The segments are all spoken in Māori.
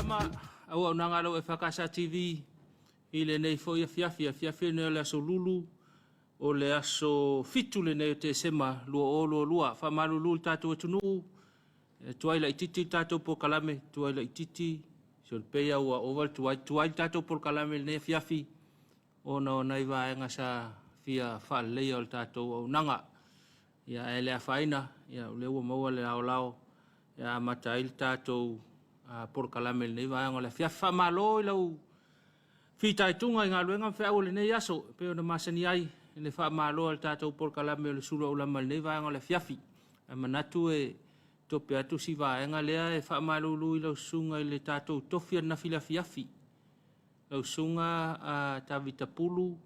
Suluaulama au nanga lo EFKS TV ile nei foi Afiafi ne le so lulu o le aso fitu le nei te sema lua fa malulu tatu tunu tuaila ititi tatu po kalame tuaila ititi so peia o over tuai tatu po kalame nei Afiafi ona nai va nga sa fia fa le o tatu o nanga ya ele afaina ya le o mo le lao ya matail tatu por kalame nei va nga le Afiafi malo lo fita tunga nga luenga fa o le nei aso pe ona masani ai le fa malo al tatu por kalame le Suluaulama nei va nga le Afiafi manatu e tope atu si va nga lea e fa malo lui lo sunga le tatu tofia na Afiafi lo sunga a tavita pulu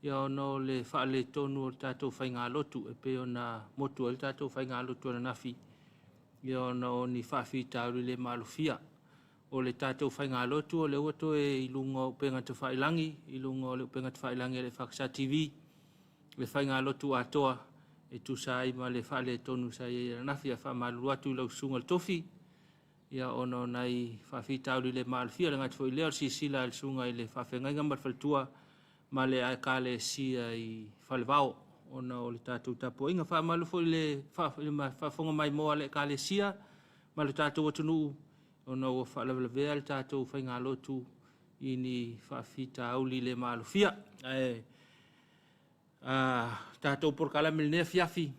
ya no le fa le tonu al tatu fa nga lotu e pe ona motu al tatu fa nga lotu na fi ya no ni fa fita le malufia o le tatu fa nga lotu o le oto e ilungo penga te fa ilangi ilungo le penga te fa ilangi le EFKS TV le fa nga lotu atoa e tu sai ma le fa le tonu sai na fi fa malu atu lo sunga tofi ya ono nai fa fita le malufia le ngat fo le si sila le sunga le fa fenga ngam fa tua ma le akale si ai fa le vao ona o le tatu Tapuaiga fa malu fo le fa fonga mai mo le kale sia ma le tatu tunu ona o fa le vea le tatu fa nga lotu ini fa fita auli le malufia tatu por kalame le Afiafi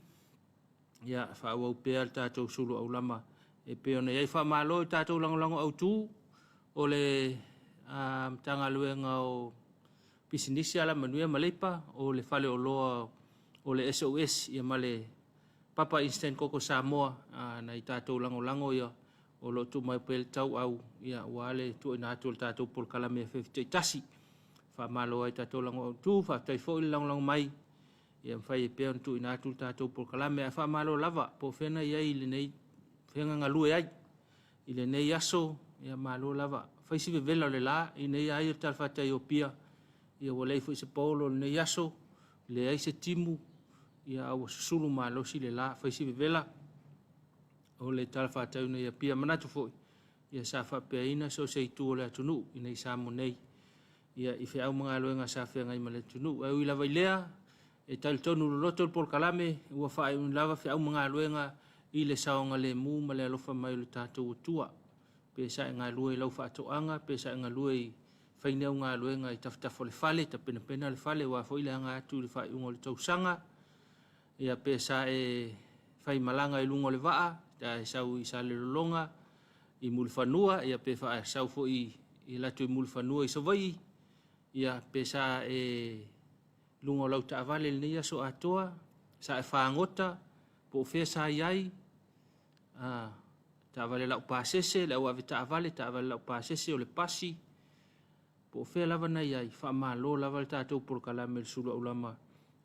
ya fa o pe le tatu Suluaulama e pe ona ia fa malo tatu lango au tu o le tanga luenga o pisinisi ala manuia malepa o le fale o loa o le SOS ia male papa instant koko Samoa na tatu lango ia o lo tu mai pel tau au ia wale tu ina tu tatu por kalame fe tasi fa malo ai tatu lango tu fa tai fo lang mai ia fai pe tu ina tu tatu por kalame fa malo lava po fena ia ile nei fenga ngalu ai ile nei aso ia malo lava fa si vela le la ina ai tal fa tai opia ia wale fo se polo nei aso le ai se timu ia au sulu malo si le la fa si vela o le talfa tau nei pia manatu foi ia sa fa pe ina so se tu le tunu ina sa mo nei ia i fe au mga loenga sa fe ngai male tunu au i lava ilea e tal tonu loto por kalame ua fa ai lava fe au mga loenga i le saonga le mu ma le alofa mai le tatu tua pe sa nga lue lau fa to anga pe sa nga lue fa ina nga loenga i tafta le fale ta pena le fale wa foi le anga tu le fa ungo le tau sanga ia pe sa e fai malanga i lungo le vaa ta sau i sale longa i mulfanua ia pe fa sau fo i latu i mulfanua i sovai ia pe sa e lungo lau ta vale le so atoa sa e fa ngota po fe sa iai ta vale la pasese la wa vita vale ta vale la pasese o le pasi po fe lava na iai fa malo lava ta to por kalame Suluaulama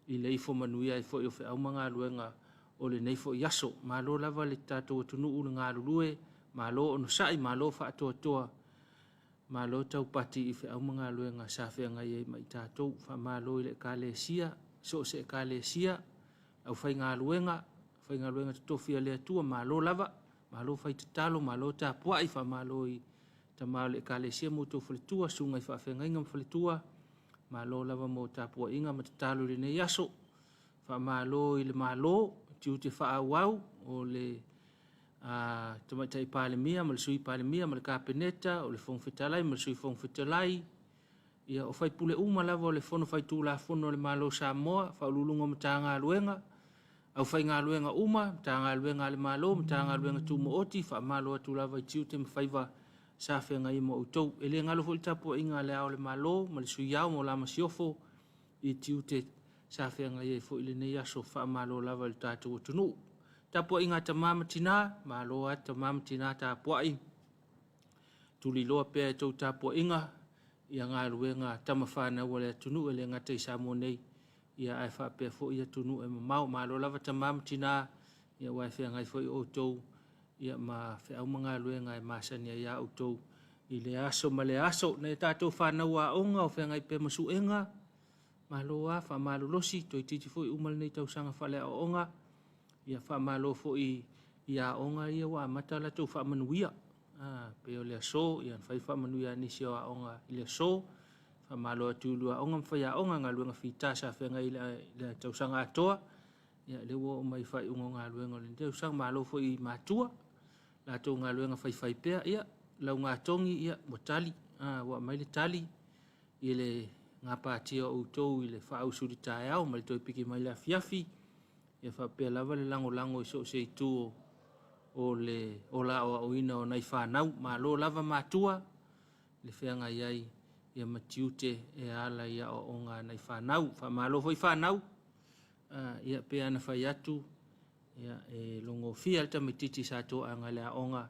i le ifo manuia i fo i fe au manga luenga o le nei fo yaso malo lava le tatu tunu nga lulue malo ono sai malo fa toa malo tau pati i fe au mga luenga sa fe ngai mai tatu fa malo le kalesia so se kalesia au fa nga luenga to fia le tua malo lava malo fa talo malo Tapuaiga fa malo i tamalo le kalesia mo to tua sunga fa fe ngai ngam tua malo lava mo Tapuaiga ma talo le nei yaso fa malo i le malo tiu te wha wau o le tamatai palemia ma le sui palemia ma le kapeneta o le fongfitalai ma le sui fongfitalai ia o fai pule uma lava o le fono fai tula fono le malo Samoa fa ululunga matanga luenga au fai ngā luenga uma matanga luenga le malo matanga luenga tu mo oti fa malo atu lava i tiu te mawhaiva sa whenga i mo utou ele ngalo fo i Tapuaiga le ao le malo ma le sui au mo lama siofo i tiu te sa fenga ye fo ile nei aso fa malo lava le tatu tunu Tapuaiga ta mama tina malo ata mama tina Tapuaiga tuli loa pe to Tapuaiga ia nga luenga tama fa na wala tunu ele ngata i samo nei ia ai fa pe fo ia tunu e mau malo lava ta mama tina ia wa fenga fo i oto ia ma fe au mga luenga e masania ia oto ile aso male aso nei tatu fa na wa onga o fenga pe masuenga maloa fa malo losi to titi foi umal nei tau sanga fale o onga ia fa malo foi ia onga ia wa mata la tu fa manuia pe o le so ia fai fa manu ia ni sio onga ile so fa malo tu lua onga fa ya onga nga luenga fita sa fe nga ile tau sanga toa ia le wo mai fai unga nga luenga le tau sang malo fo I matua la to nga luenga fai pe ia la nga tongi ia motali wa mai le tali ile nga patio o to ile fa au suri tai au mai to piki mai la Afiafi ia fa pe lava le lango so se tu o la o ina o nai whanau malo lava matua le whenga iai ia matiute e ala ia o nga nai whanau malo foi whanau ia pe ana whai atu ia e longo fia alta mititi sa to anga le onga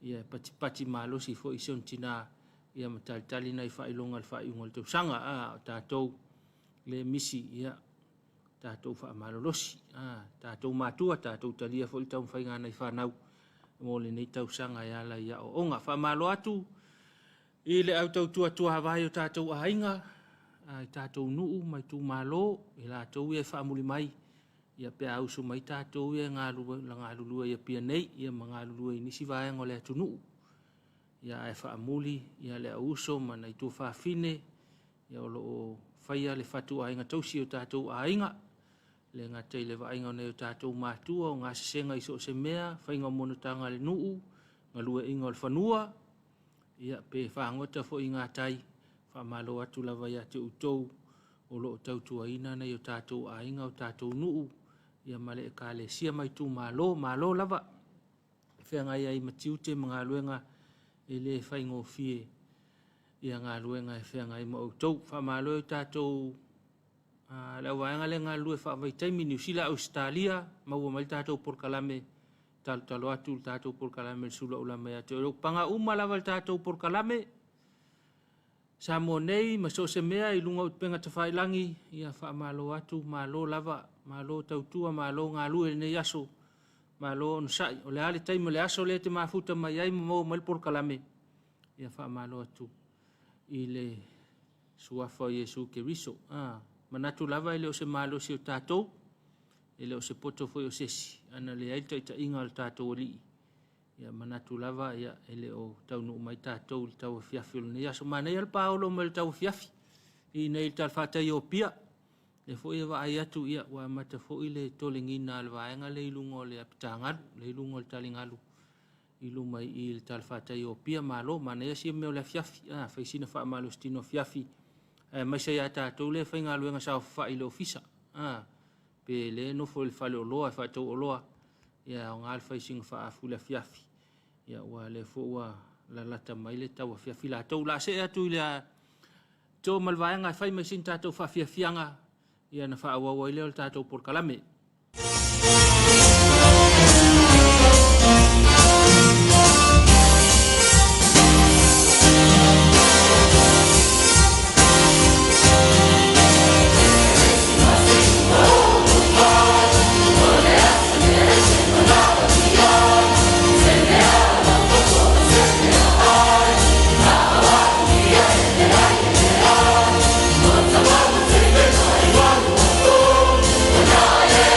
ia pati malo si fo ison tina ia matalitali nai whailonga le whaiunga le sanga tātou le misi ia tātou wha malolosi tātou matua tātou talia fo I tau whainga nai whanau mo le nei tau sanga ia la ia o onga wha malo atu I le au tau tua Hawaii o tātou ainga tātou nuu mai tu malo I la tau ia wha muli mai ia pe ausu mai tātou ia ngā lulua ia pia nei ia mga lulua I nisi vaenga o le atu nuu ia e wha muli ia le auso ma nei tu wha fine ia o loo whaia le whatu ainga tausi o tātou ainga le ngā tei le vainga o nei o tātou mātua o ngā sesenga I so se mea whainga monotanga le nuu ngā lua inga o le whanua ia pe whaangota fo I ngā tai whamalo atu lava ia te utou o loo tautua ina nei o tātou ainga o tātou nuu ia male e ka le sia mai tu malo lava whenga ia I matiute mga luenga e le whaingo fie ia ngā luenga e whenga I ma utou whamalo o tātou la waanga le ngā lue whaavai taimi New Zealand Australia maua mai tātou porkalame talo atu tātou porkalame Suluaulama ia te o panga uma lava tātou porkalame Samoa nei ma so se mea I lunga utpenga te whailangi ia whaamalo atu malo lava malo tautua malo ngā lue nei aso malo on sai o le ale taimi le aso le te mafuta mai ai mo mai porkalame ia whaamalo atu I le suafa Yesu Keriso manatu lava ele o se malo si o tātou ele o se poto foi o sesi ana le aita ita inga o tātou li ia manatu lava ia ele o taunu mai tātou le tau Afiafi o le ia so manei al paolo mai le tau Afiafi I nei tal whatai o pia le foi eva ai atu ia wa mata foi le tolengina al vaenga le ilungo le apitangalu le ilungo le talingalu ilumai I le tal whatai o pia malo manei si me o le Afiafi faisina wha malo stino Afiafi mai se ia tātou le whainga luenga sa wha I le ofisa pe le nofo le whale o loa wha tau o loa ia o ngā alwhai singa wha afu le Afiafi ia ua le fua la lata mai le tau Afiafi la tau la se atu I le tō malvaenga whai mai sin tātou wha Afiafianga ia na wha awawa I leo tātou porkalame Yeah.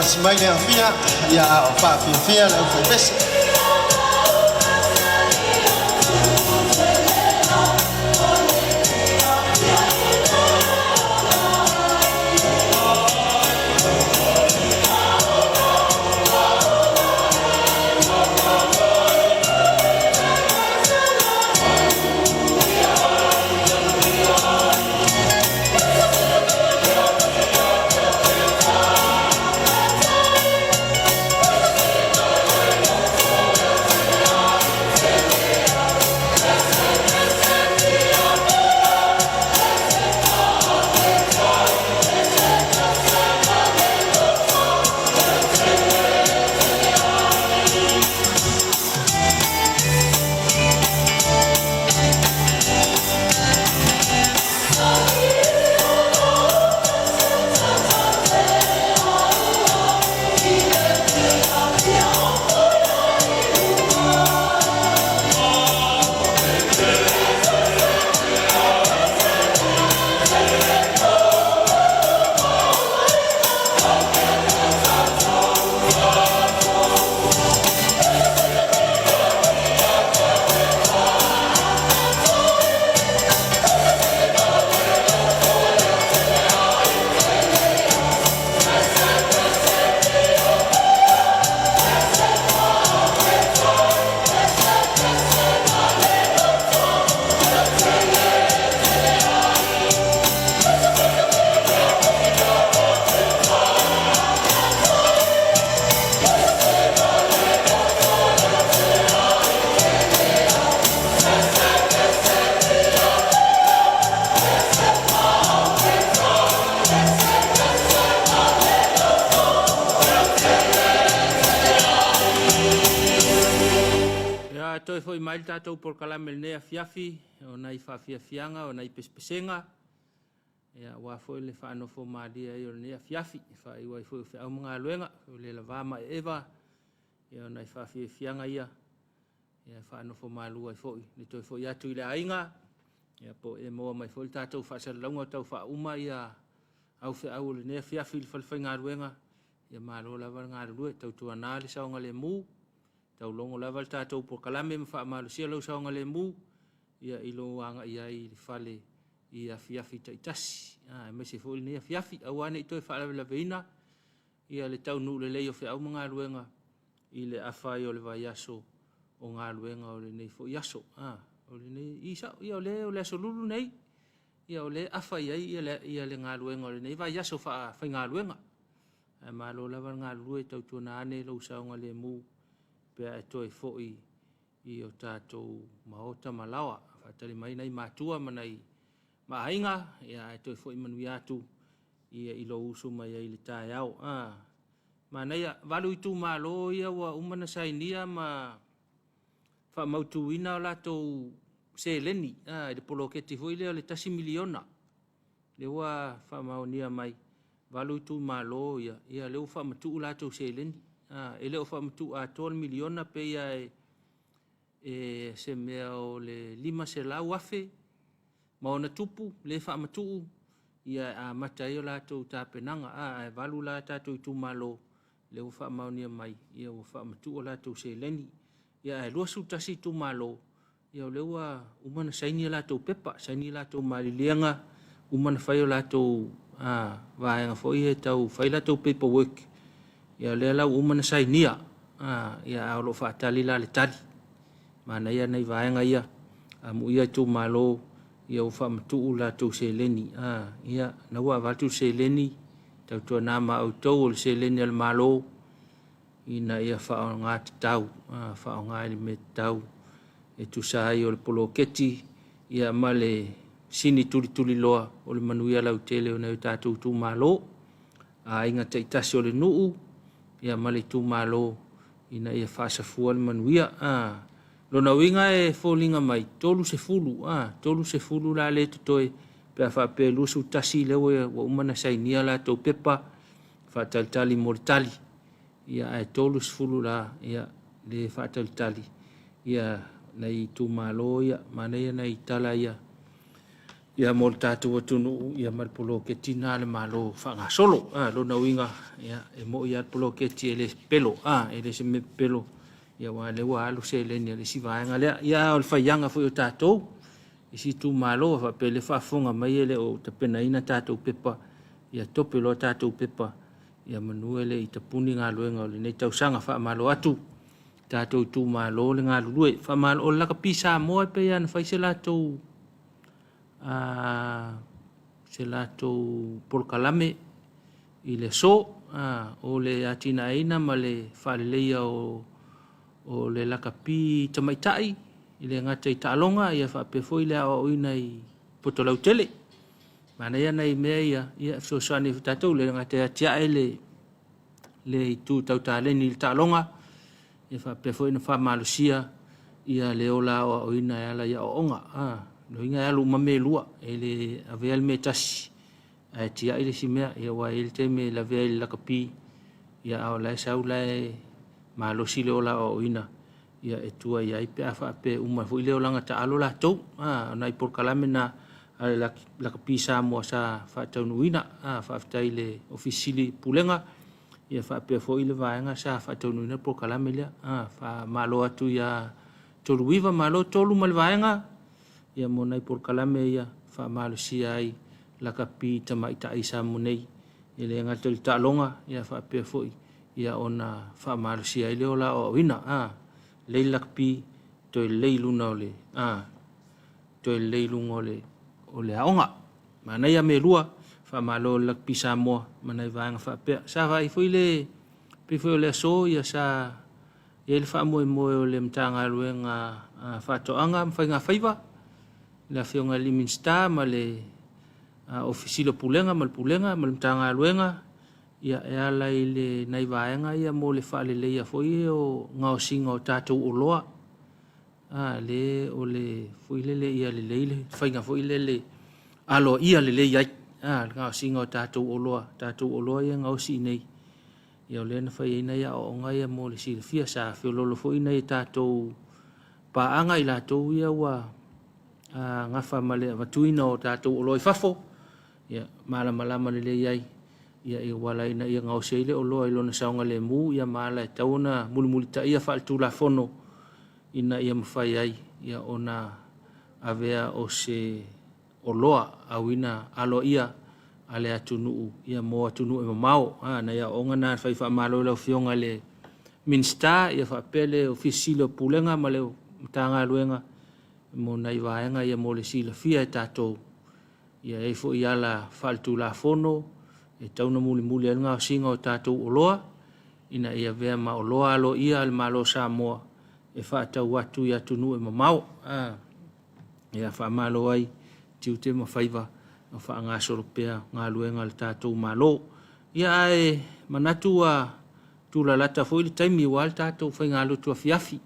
simai le afia ia o Afiafi le fopesi. Toi foi mai tātou por kalamel ne Afiafi, o nai whaafiafianga, o nai pespesenga. Ia wa foi le whaanofo maadia i o ne Afiafi, whaiwai foi o whiau mga luenga, o le lavama e ewa, ia o nai whaafiafianga ia, ia whaanofo maalua i foi. Ni toi foi atu i le ainga, ia po e moa mai foi tātou whaasalaunga tau whauma ia au whiau le ne Afiafi le whalwhai ngā luenga, ia maalo lava ngā lue, tau tuana le saonga le mū, tau longo lava le tātou por kalame ma wha malusia lau saonga le mū, ia ilo anga ia i le whale i Afiafi taitasi. Me se fōi ni Afiafi, au ane i toi whaalawe la veina, ia le tau nuu le lei o whiau mga luenga, i le awhai o le vai aso o ngā luenga o le nei fōi aso. O le nei isa, ia o le aso lulu nei, ia o le awhai ai, ia le ngā luenga o le nei vai aso whai ngā luenga. Ma lo lava ngā lue tau tuana ane lau saonga le mū, pea e toi fo'i i o tātou maota malawa. Whaatari mai nei mātua manai maainga, ia e toi fo'i manui atu i ilo usu mai ai le tāi au. Ma nei walu i tū mālo ia wa umana sainia ma whamautuina o lātou se leni. I le poloketi fo'i leo le tasi miliona. Le wa whamaunia mai walu i tū mālo ia leo whamatu lātou se leni. E leo whamatu a 12 miliona pe ia e se mea o le 5 se lau afe ma ona tupu le whamatu ia a matai o lātou tāpenanga e walu la tātou i tūmalo leo whamaunia mai ia o whamatu o lātou se leni ia e luasu tasi tūmalo ia o leo a umana saini lātou pepa saini lātou malilianga umana whai o lātou vaenga fo ia tau whai lātou paperwork ia le lau umana sainia ia au lo whaatali la le tali mana ia nei vaenga ia mu ia tu malo ia o whamatu la tu se leni ia na ua watu se leni tau tua nama au tau o le se leni al malo ina ia whao ngā te tau whao ngā ili me tau e tu sai o le poloketi ia male sini tuli loa o le manuia lau tele o nei tātou tu malo inga te itasi o le nuu ia male tu malo ina ia whaasafua le manuia lona winga e fōlinga mai tolu se fulu la le tutoe pea whapelu su tasi lewe wa umana sainia la tau pepa whaatalitali moritali ia e tolu se fulu la ia le whaatalitali ia nei tu malo ia mana ia nei tala ia ia mo le tātou atunu ia ma le poloketi na le malo whangasolo lo na winga ia e mo ia le poloketi e le pelo e le se me pelo ia wa le wa alu se le ni le si vaenga le ia o le whaianga fu o tātou i si tu malo fa pele whafonga mai ele o te pena ina tātou pepa ia tope lo tātou pepa ia manuele i te puni ngā luenga o le nei tausanga wha malo atu tātou tu malo le ngā lulue wha malo o laka pisa moa pe ia na whaise lātou se lātou polkalame i le so o le atina eina ma le whaleleia o le lakapi tamaitai i le ngata i tālonga ia whapefo i le o ina i potolau tele mana ia nei mea ia so sani tātou le ngata ia tia e le i tū tau tāleni i tālonga ia whapefo ina whamalusia ia le ola o ina ia la ia o onga no inga alu mame lua ele avel metasi tia ile simea ia wa ile te me la vel la kapi ia au la saula ma lo sile ola o ina ia etua ia ipe afa pe uma fu ile ola ngata alo la to na por kalamena la kapi Samoa sa fa tonu ina fa taile ofisili pulenga ia fa pe fo ile vaenga sa fa tonu ina por kalamela fa malo atu ia tolu viva malo tolu mal vaenga ia monai por kalame ia fa malusia ai la kapi tama ita isa monei ile ngata ta longa ia fa pe foi ia ona fa malusia ile ola o ina le la kapi to le luna ole to le lunga ole aonga mana ia me lua fa malo la kapi Samoa mana vanga fa pe sa vai foi le pe foi le so ia sa ele fa mo le mtanga luenga fa to anga fa nga faiva la fionga liminsta ma le ofisilo pulenga mal pulenga mal tanga luenga ia ala ile nai vaenga ia mo le fa le ia foi o ngao singa o tatou oloa le o le foi le ia le fainga foi le alo ia le ia ngao singa o tatou oloa ia ngao si nei ia le na fai ina ia o nga ia mo le silfia sa fiololo foi nei tatou pa anga ila tou ia wa ngafa male watuina o tātou oloi fafo ia malama le iai ia i wala ina ia ngau seile o loa ilona saunga le mu ia mala e tauna mulimuli ta ia whaaltu la fono ina ia mawhai ai ia ona avea o se o loa au ina alo ia ale atunuu ia mo atunuu e mamao na ia onga na whaifa malo lau fionga le minsta ia whapele ofisilo pulenga ma leo mtanga luenga mo nai vaenga ia mo le sila fia e tātou ia e fo ia la faltu la fono e tauna muli nga singa o tātou oloa ina ia vea ma oloa alo ia al malo Samoa e whaatau watu ia tunu e mamau ia wha malo ai tiu te mawhaiva o wha ngā soropea ngā luenga le tātou malo ia e manatu a tula lata fo ili taimi wal tātou whai ngā lotu Afiafi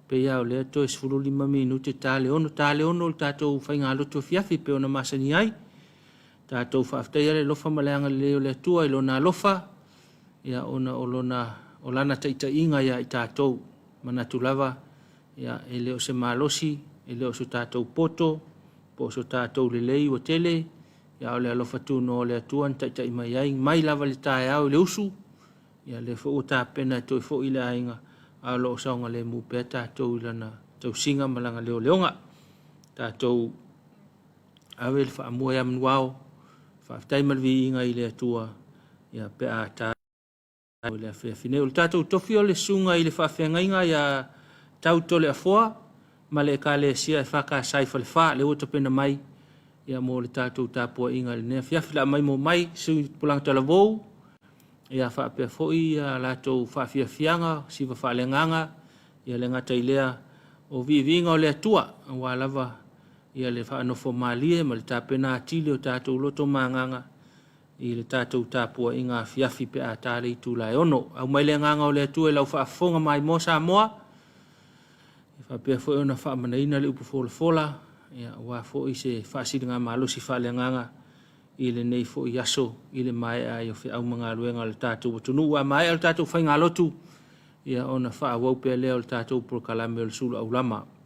pe ia o lea to e 15 minute tale ono le tātou whai ngā lotu Afiafi pe ona masani ai tātou whaaftai ale lofa maleanga leo le tua i lona lofa ia ona o lana taita inga ia i tātou manatu lava ia e leo se malosi e leo so tātou poto po so tātou lelei o tele ia o le alofa tuno o le tua taita i mai lava le tae au le usu ia le fo o tāpena to i fo i le ainga a lo saunga le mu pe tātou ilana tau singa malanga leo leonga tātou awe le wha mua ia mnuao wha aftai malvi inga i le atua ia pe a tātou le Afiafi nei o le tātou tofi o le sunga i le whawhenga inga ia tau tole a foa ma le ka le sia e whaka saifa le wha le ota pena mai ia mo le tātou Tapuaiga le nea Afiafi la mai mo mai sui pulang talavou ia fa pe foi ia latou faafiafiaga siva faalenganga ia le ngata ilea o vivinga o le atua wa lava ia le faanofo malie ma le tapena atili o tatou loto manganga i le tatou Tapuaiga Afiafi pe a tale itu la ono au mai le nganga o le atua lau faafonga mai mo Samoa fa pe foi ona fa manaina le upu fola ia wa foi se fasilinga malosi faalenganga i le nei fo iaso i le mai ai o fe au mga luenga le tātou tunu wa mai al tātou whainga lotu ia ona wha awau pe leo le tātou prokalame o le Suluaulama.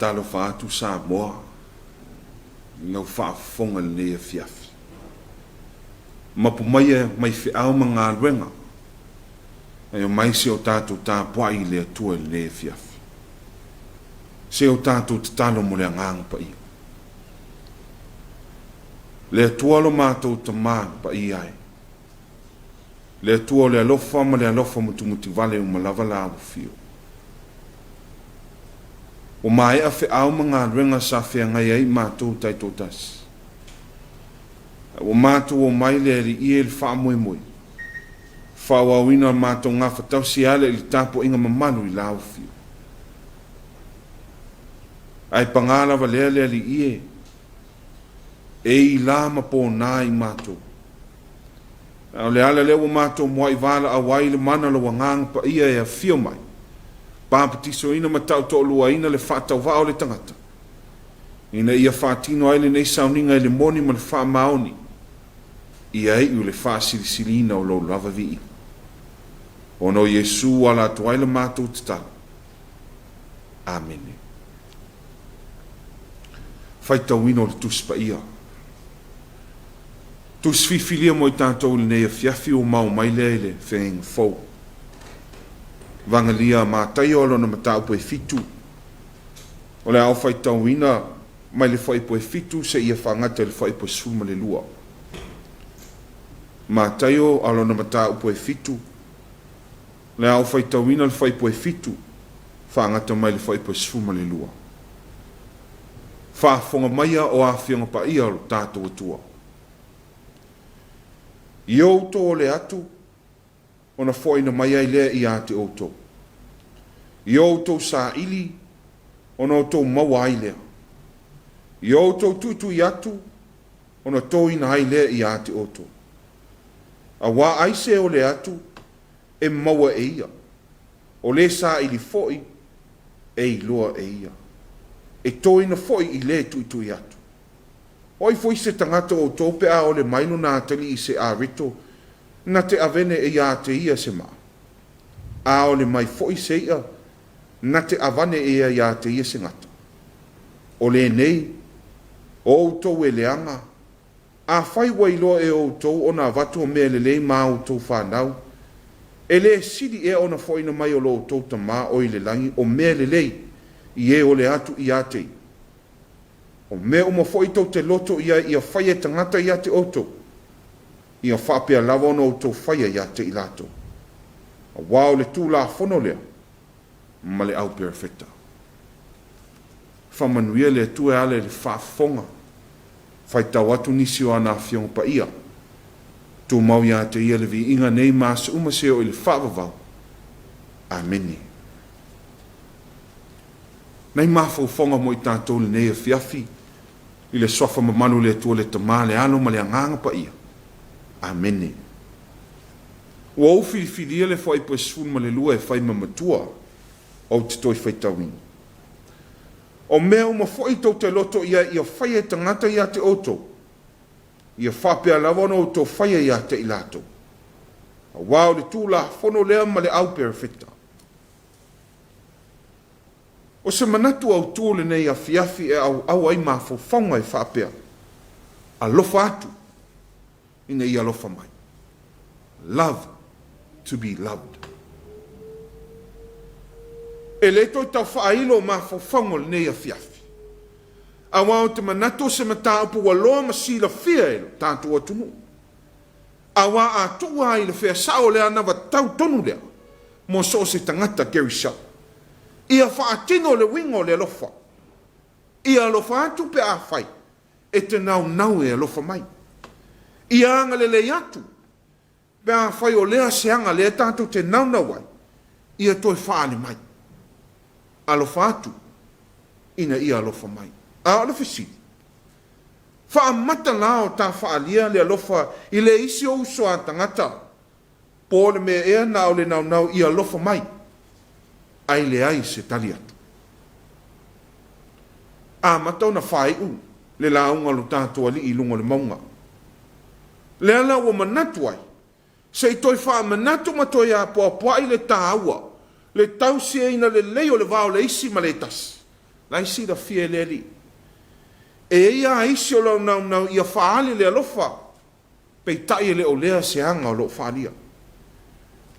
talo whaatu Samoa. Ngau whaafonga le Afiafi. Mapu mai whiau mga ruenga. Ai o mai se o tātou Tapuaiga le atua le Afiafi. Se o tātou te talo mo le angang pa ia. Le atua lo mātou ta maa pa ia ai. Le atua le alofa ma le alofa muti vale o malava la au fio. O mai a whiau mga ruenga sa whiangai ai mātou taito tasi. O mātou o mai le ri ie le wha moe moe. Whawawina mātou ngā whatau si ale li Tapuaiga mamanu i lau fio. Ai pangala wa lea li ie. E i la ma po nā i mātou. O le ala leo mātou mua i wala a wai le mana lo wangang pa ia e a fio mai. Pāpatiso ina matau to lua ina le whatau wao le tangata. Ina ia whatino ai le nei sauninga i le moni ma le wha maoni. Ia i u le wha silisilina o lo lava vi. Ono Yesu ala tuai le mātou te tala. Amen. Whaitau ino le tuspa ia. Tus fifilia mo i tātou le nei Afiafi o mau mai le wheng fau. Vangalia mātai o lona matau po e fitu. O le au whaitau ina mai le whai po e fitu se ia whangata le whai po e suma le lua. Mātai o alona matau po e fitu. Le au whaitau ina le whai po e fitu. Whangata mai le whai po e suma le lua. Whaafonga maia o awhianga pa ia o tātou atua. I outo o le atu, o na whaina mai ai lea i ate outo. I outo sa ili, o na outo maua ai lea. I outo tutu i atu, o na toina ai lea i ate outo. A wā aise o le atu, e maua e ia. O le sa ili foi, e i loa e ia. E toina foi i le tu i atu. Oi foi se tangata o tope a o le maino na atali i se a rito, na te avene e ia te ia se maa. A o le mai foi se ia, na te avane e ia te ia se ngata. O le nei, o outou e leanga, a fai wailo e outou o na vatu o mea le lei maa outou whanau, e le sidi e o na foi na mai o lo outou ta maa o i le langi o mea le lei, i e o le atu i a te. O mea uma foi tau te loto ia whaia tangata ia te oto. Ia whapea lawa ono o tau whaia ia te ilato. A wao le tū la whono lea. Ma le au perfecta. Whamanuia le tue ale le whaafonga. Whai tau atu nisi o ana whiong pa ia. Tū mau ia te ia le vi inga nei maasa umaseo i le whaavavau. Ameni. Nei mafau fonga mo i tātou le nei Afiafi. I le sofa mamanu le tua le tamā le alo ma le anganga pa ia. Amene. Ua au filifilia le whai po e sfun ma le lua e whai mamatua au te toi whai tawini. O mea uma whai tau te loto ia whai e tangata ia te oto. Ia whapea lawana o tau whai ia te ilato. A wao le tūla whono lea ma le au perfecta. O se manatu au tūle nei Afiafi e au ai mafo whaunga e whapea. A lofa atu. Ina ia lofa mai. Love to be loved. E le toi tau whailo mafo whaunga le nei Afiafi. A wao te manatu se mata upu waloa masila fia e lo tātua tunu. A wa a tua i le whea sao lea nawa tau tonu lea. Mo so se tangata Gary Shaw. Ia whaatino le wingo le alofa. Ia alofa atu pe a whai. E te nau e alofa mai. Ia anga le atu. Pe a whai o lea seanga le tātou te nau wai. Ia toi whaane mai. Alofa atu. Ina ia alofa mai. A alofa si. Wha mata lao ta whaalia le alofa. I le isi o uso a tangata. Pōle me ea nau le nau ia alofa mai. Ai le ai se tali atu. A matau na whai u, le launga lo tātua li i lunga le maunga. Le ala ua manatu ai, se i toi wha manatu matoi a poa poa i le tāua, le tau sia ina le leo le vao le isi ma le tas. lai sila fia le li. E ia isi o lau nau ia whaali le alofa, pei tai le o lea se anga o lo whaalia.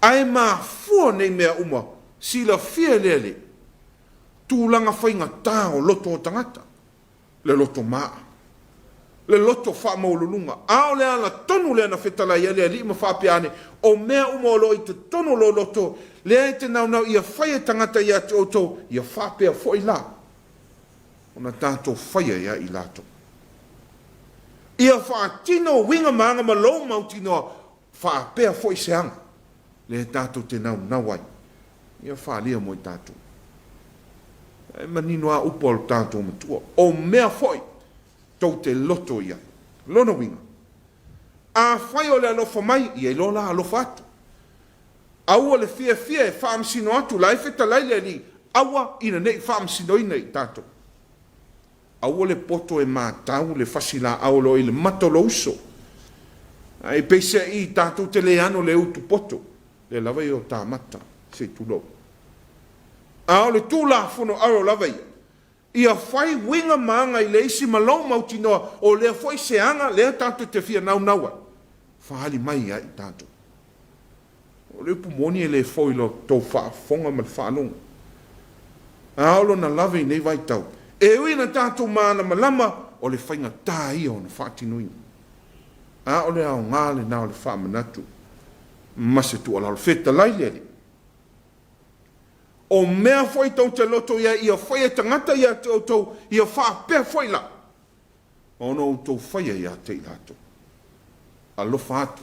Ai maa fua nei mea uma, sila fia le le, tūlanga whainga tā o loto o tangata, le loto maa, le loto wha maululunga, ao le ana tonu le ana whetala ia le li ma whapiane, o mea uma o lo i te tonu lo loto, le ai te nau ia whaia tangata ia te oto, ia whapea fo i la. Ona tātou whaia ia i lato. Ia whaatino winga maanga ma lo mautino, whapea fo i seanga. Le tātou te nau ai. Ia whaalia mo i tātou. E manino a upo al tātou matua. O mea foi, tau te loto ia. Lona winga. A whai o le alofa mai, ia i lola alofa atu. Aua le fia e whaamsino atu, lai feta lai le li. Aua ina nei whaamsino ina i tātou. Aua le poto e mātau, le fasila aolo i le matolo uso. Ai peise i tātou te le ano le utu poto. Le lava i o tā mata, se tulo. Ao le tūla fono aro lava i. Ia whai winga maanga i le isi malau mautinoa o lea foi se anga lea tātou te fia naua. Whahali mai ia i tātou. O le upu moni e le foi lo tau whaafonga ma le whaanonga. Ao lo na lava i nei vai tau. E uina tātou maana malama o le whainga tā ia o na whaatinuina. Ao le ao ngāle nao le whaamanatu. Mase tu ala feta lai le. O mea foi tau te loto ia foi tangata ia te auto ia fa pe foi la. O no to foi ia te lato. Alofa atu.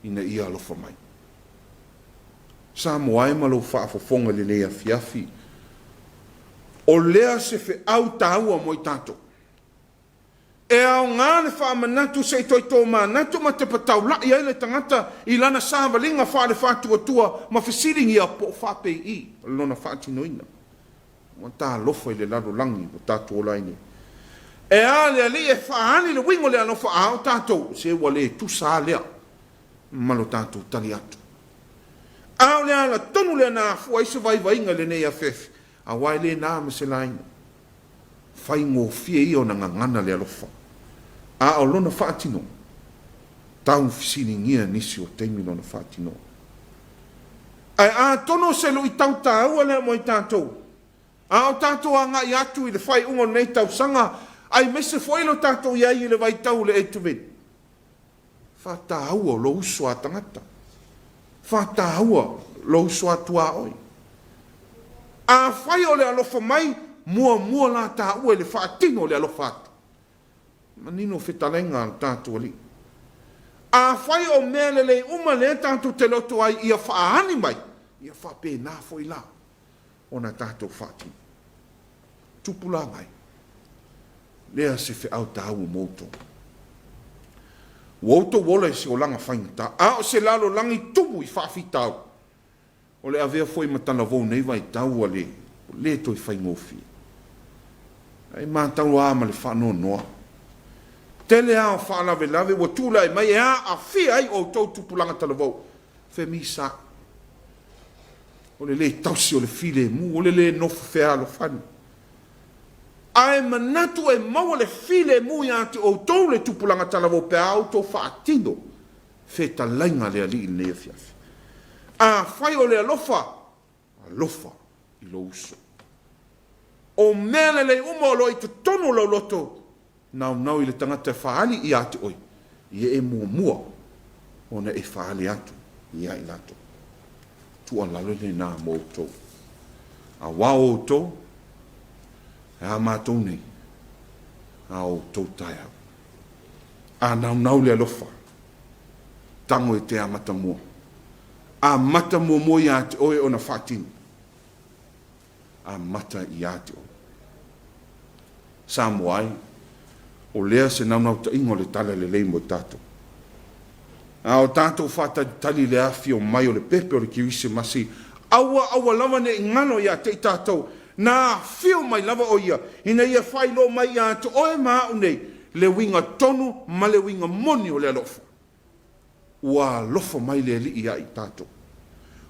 Ina ia alofa mai. Samoa e malo fa fofonga le le Afiafi. O lea se fe au taua mo i tato. E au ngāne whaamanatu se toi tō mānatu ma te patau lai ai le tangata i lana sāwalinga whaare whātua tua ma whisiringi a po whapei i lona whātinoina. Ma tā lofa i le laro langi o tātou olaini. E a lea li e whaani le wingo lea no whaao tātou se wale tu sā lea malo tātou tali atu. Au lea la tonu lea nā fua isa vai vainga le nei a whefi a wai le nā ma se laina. Whai ngō fie i o na ngangana le alofa. A o lona whaatino. Tau fisini ngia nisi o teimi lona whaatino. Ai a tono se lo i tau tāua lea mo i tātou. A o tātou a ngai atu i le whai ungo nei tau sanga. Ai mese whailo tātou iai i le vai tau le etuven. Whātāua lo uso a tangata. Whātāua lo uso a tua oi. A whai o le alofa mai mua la ta ue le whaatino le alofa atu. Manino whetalenga al tātua li. A whai o mea le uma le tātou te loto ai ia whaahani mai. Ia whape nā foi la. O na tātou whaatino. Tupula mai. Lea se whi au tāu mouto. Wauto wola se o langa whaingata. A o se lalo langi tumu i whaafi tau. O le avea foi matana vau nei vai tau a le toi whaingofi. Ai mātau a ma le whanau noa. Tele a o whaalawe lawe, wa tūla e mai e a whia ai o tau tupulanga talavau. Whe mi sa. O le tausi o le file mu, o le nofu whea alo whanu. Ai manatu e maua le file mu ia te o tau le tupulanga talavau pe au tau whaatino. Whe talainga le ali i le Afiafi. A whai o le alofa i lo uso. O mele le uma o lo i te tono lo loto, nau i le tangata e whaali i ate oi, i e mua, o na e whaali atu, i a i lato. Tua lalo le nā mō tō. A wao o tō, e a mātou nei, a o tō tai au. A nau le alofa, tango e te amata mua. A mata mua i ate oi o na whaatini. A mata i ate oi. Samoa ai, o lea se nau ta ingo le tala le leimo tātou. A o tātou whata tali le afi o mai o le pepe o le kiwise masi. Aua lava ne ingano ia te tātou. Nā whio mai lava o ia. Ina ia whailo mai ia te oe maa unei. Le winga tonu ma le winga moni o le alofa. Ua lofa mai le li ia i tātou.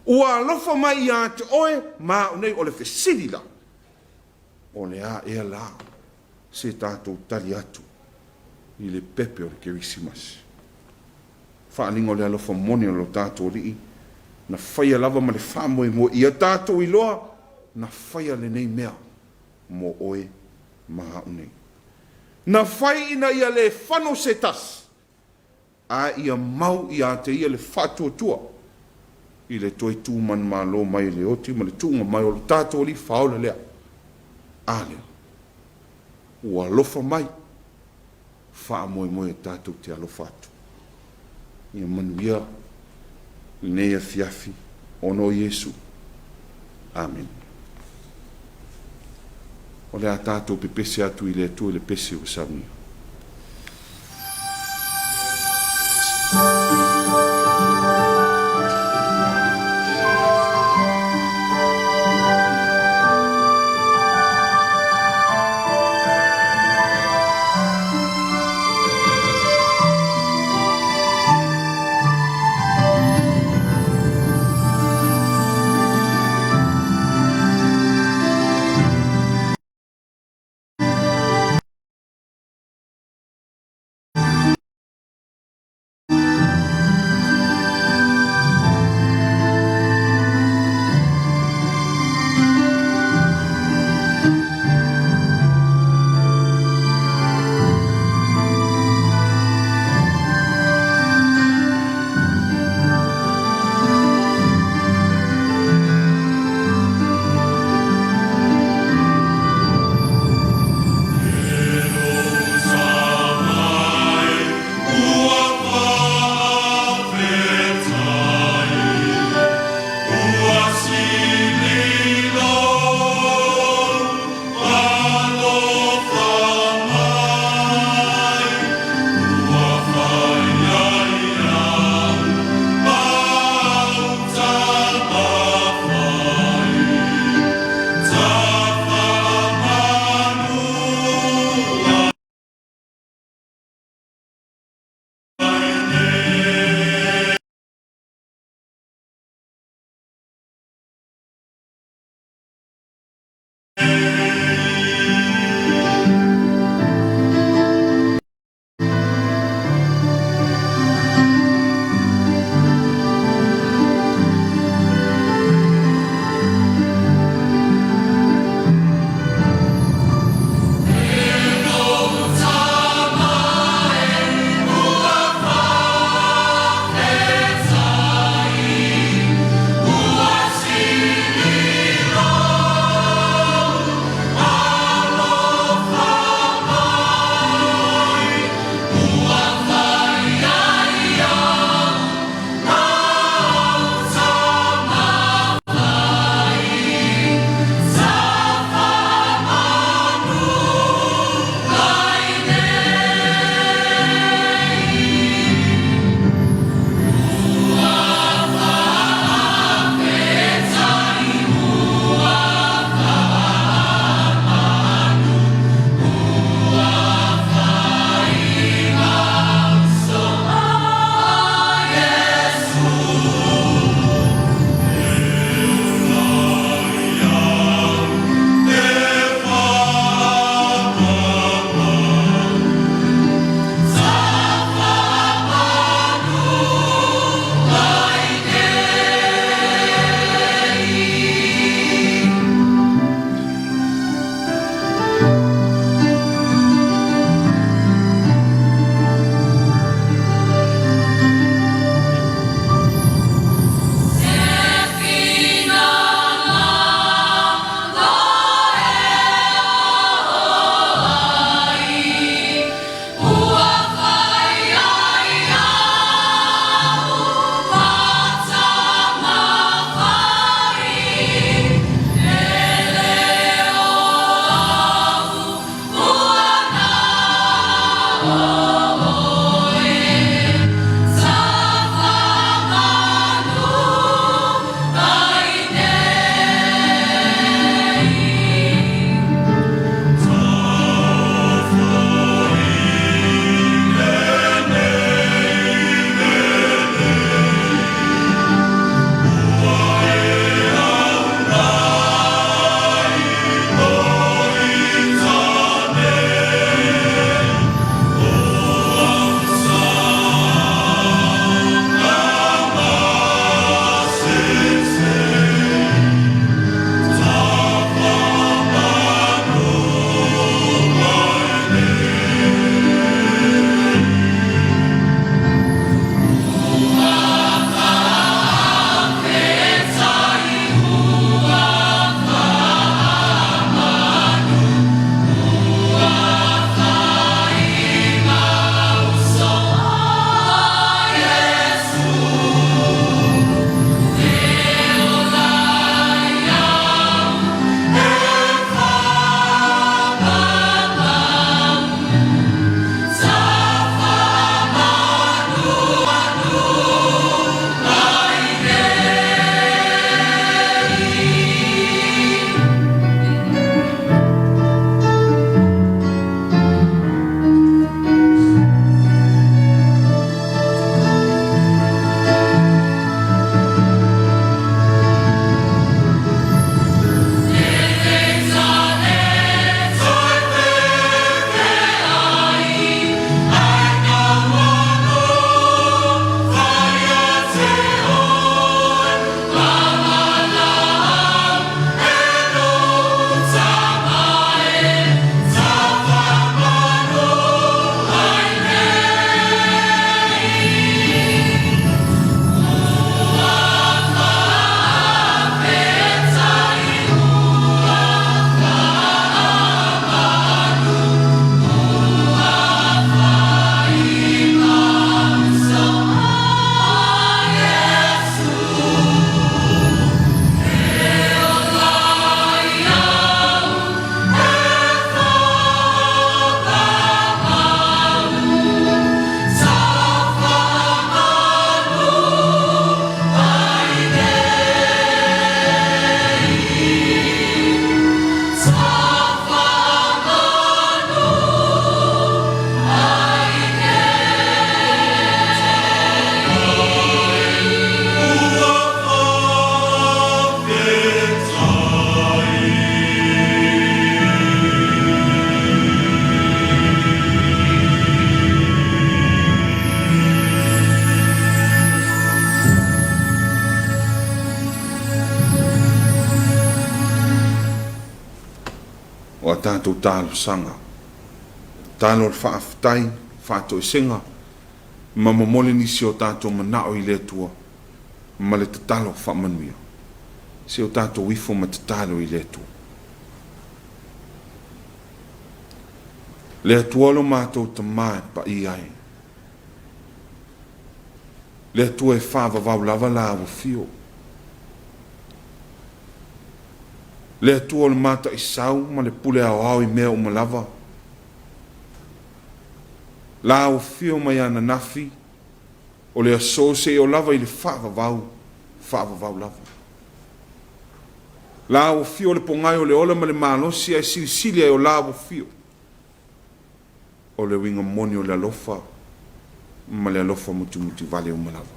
Ua lofa mai ia te oe maa unei o le fesiri la. o le a e la se tātou tali atu i le pepe o le Kerisimasi. Whaalingo le alofa moni o lo tātou rii, na whaia lava ma le whamoe mo ia tātou i loa, na whaia le nei mea mo oe maha unei. Na whai ina ia le whano se tas, a ia mau ia te ia le whatua tua, i le toi tūman malo mai le oti, ma le tūnga mai o le tātou li whaola lea. A lea, ua lofa mai, wha moe moe tātou te alofa atu. Ia manuia, nei Afiafi, ono Yesu. Amen. O le a tātou pe pese atu i le atu i le pese o Samia. a tātou tālo sanga. Tālo le whaafitai, whātou senga, ma mamole nisi o tātou manao I le tua, ma le tatalo whamanuia. Se o tātou wifo ma tatalo I le tua. Le tua lo mātou tamae pa I ai. Le tua e whaavavau lava la awa fio. Le tua lo mata I sau, ma le pule au au I mea o malava. La awa fio mai ana nafi, o le aso se o lava I le whaavavau lava. La awa fio le pongai o le ola ma le malosi ai silisili ai o la awa fio. O le winga moni o le alofa, ma le alofa muti vale o malava.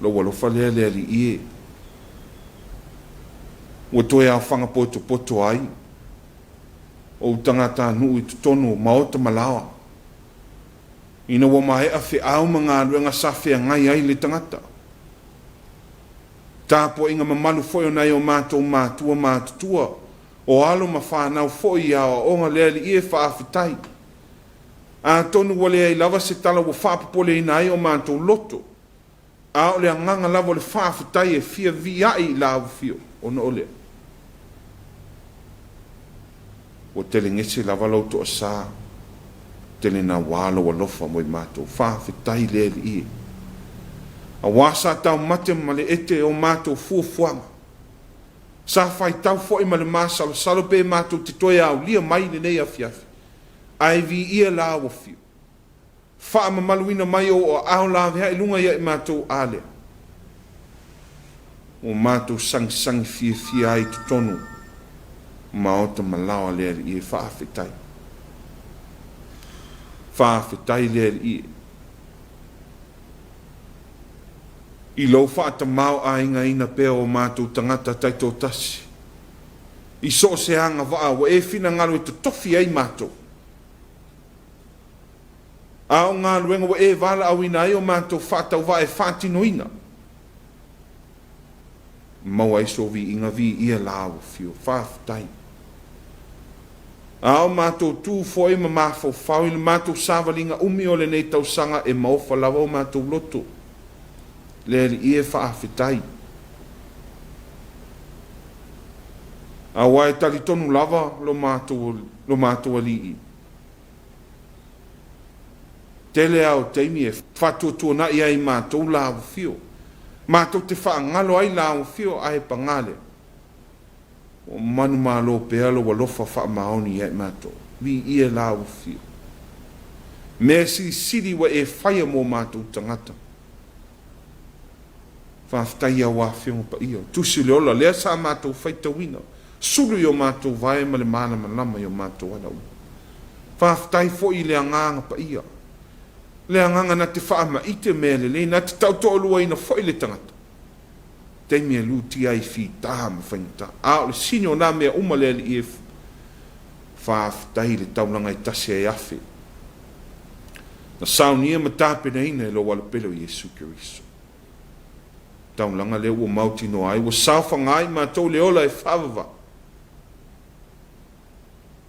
Lo alofa lea li ie. Ua toe a whanga poto ai, o tangata nui tutono maota malawa. Ina wa mahea whi au mga ruenga sawhia ngai ai le tangata. Tāpo inga mamalu foi o nei o mātou mātua, o alo ma whanau foi a o onga lea li ie whaafitai. A tonu wale ai lava se tala wa whaapapole ina ai o mātou loto. A o le anganga lava le whaafitai e fia vi ai la au fio, o no olea. O tele ngese lava lauto a sā, tele na walo wa lofa mo I mātou, whaafitai le li ie. A wasa tau mate ma le ete o mātou fuafuanga. Sa whai tau fo I ma le māsalo, salo pe mātou te toi au lia mai le nei Afiafi. Ai vi ia la awa fio. Wha mamaluina mai o au la vea ilunga ia I mātou alea. O mātou sang fia ai tutonu. Maota malawa lea li ie whaafetai. Whaafetai lea li ie. I lau whaata mau a inga ina peo o mātou tangata taito tasi. I so se hanga waa wa e fina ngalo I te tofi ai mātou. A o ngā luenga wa e wala au ina ai o mātou whaatau wa e whaatino ina. Maua iso vi inga vi ia lao fio whaafitai. A o mātou tū foi ma mafau fau I le mātou sāwalinga umi o le nei tau sanga e maufa lawa o mātou loto. Le li ie whaafitai. A wai tali tonu lava lo mātou alii. Tele au teimi e whatuatua na ia I mātou lao fio. Mātou te whaangalo ai lao fio ai pangale. O manu malo pealo wa lofa whaamaoni ai mātou. Vi ia lao fio. Mea siri wa e whaia mo mātou tangata. Whaftai a wāwhiong pa ia. Tusi leola lea sa mātou whaita wina. Sulu I o mātou vai ma le mana manama I o mātou ana u. Whaftai fo I lea nganga pa ia. Lea nganga na te whaama I te mele le na te tautoolua ina fo I le tangata. Te mea lu ti ai fi taha ma whaingata. A o le sinyo na mea uma lea li e whaftai le taulanga I tase e afe. Na saunia ma tāpena ina e lo wala pelo Jesu Kiriso. Taulanga le ua mauti no ai, ua saufa ngai mātou le ola e whawava.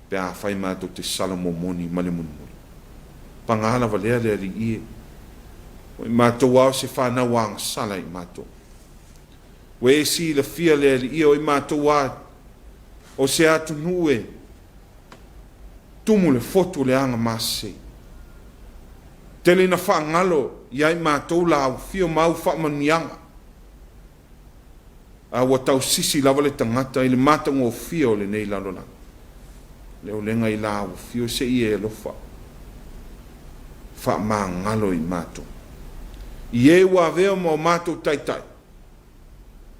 Pea whai mātou te salamo moni male munumuri. Pangala wa lea lea li ie. O I mātou au se whanau wanga sala I mātou. O e si la fia lea li ie o I mātou au. O se atu nue. Tumu le fotu le anga mase. Tele na whaangalo, iai mātou la au fio mau whamanianga. A wa tau sisi lava le tangata I le matango o fio le nei lalona. Leo lenga I la au fio se I e lofa. Wha maa ngalo I mato. I e wa veo mo mato taitai.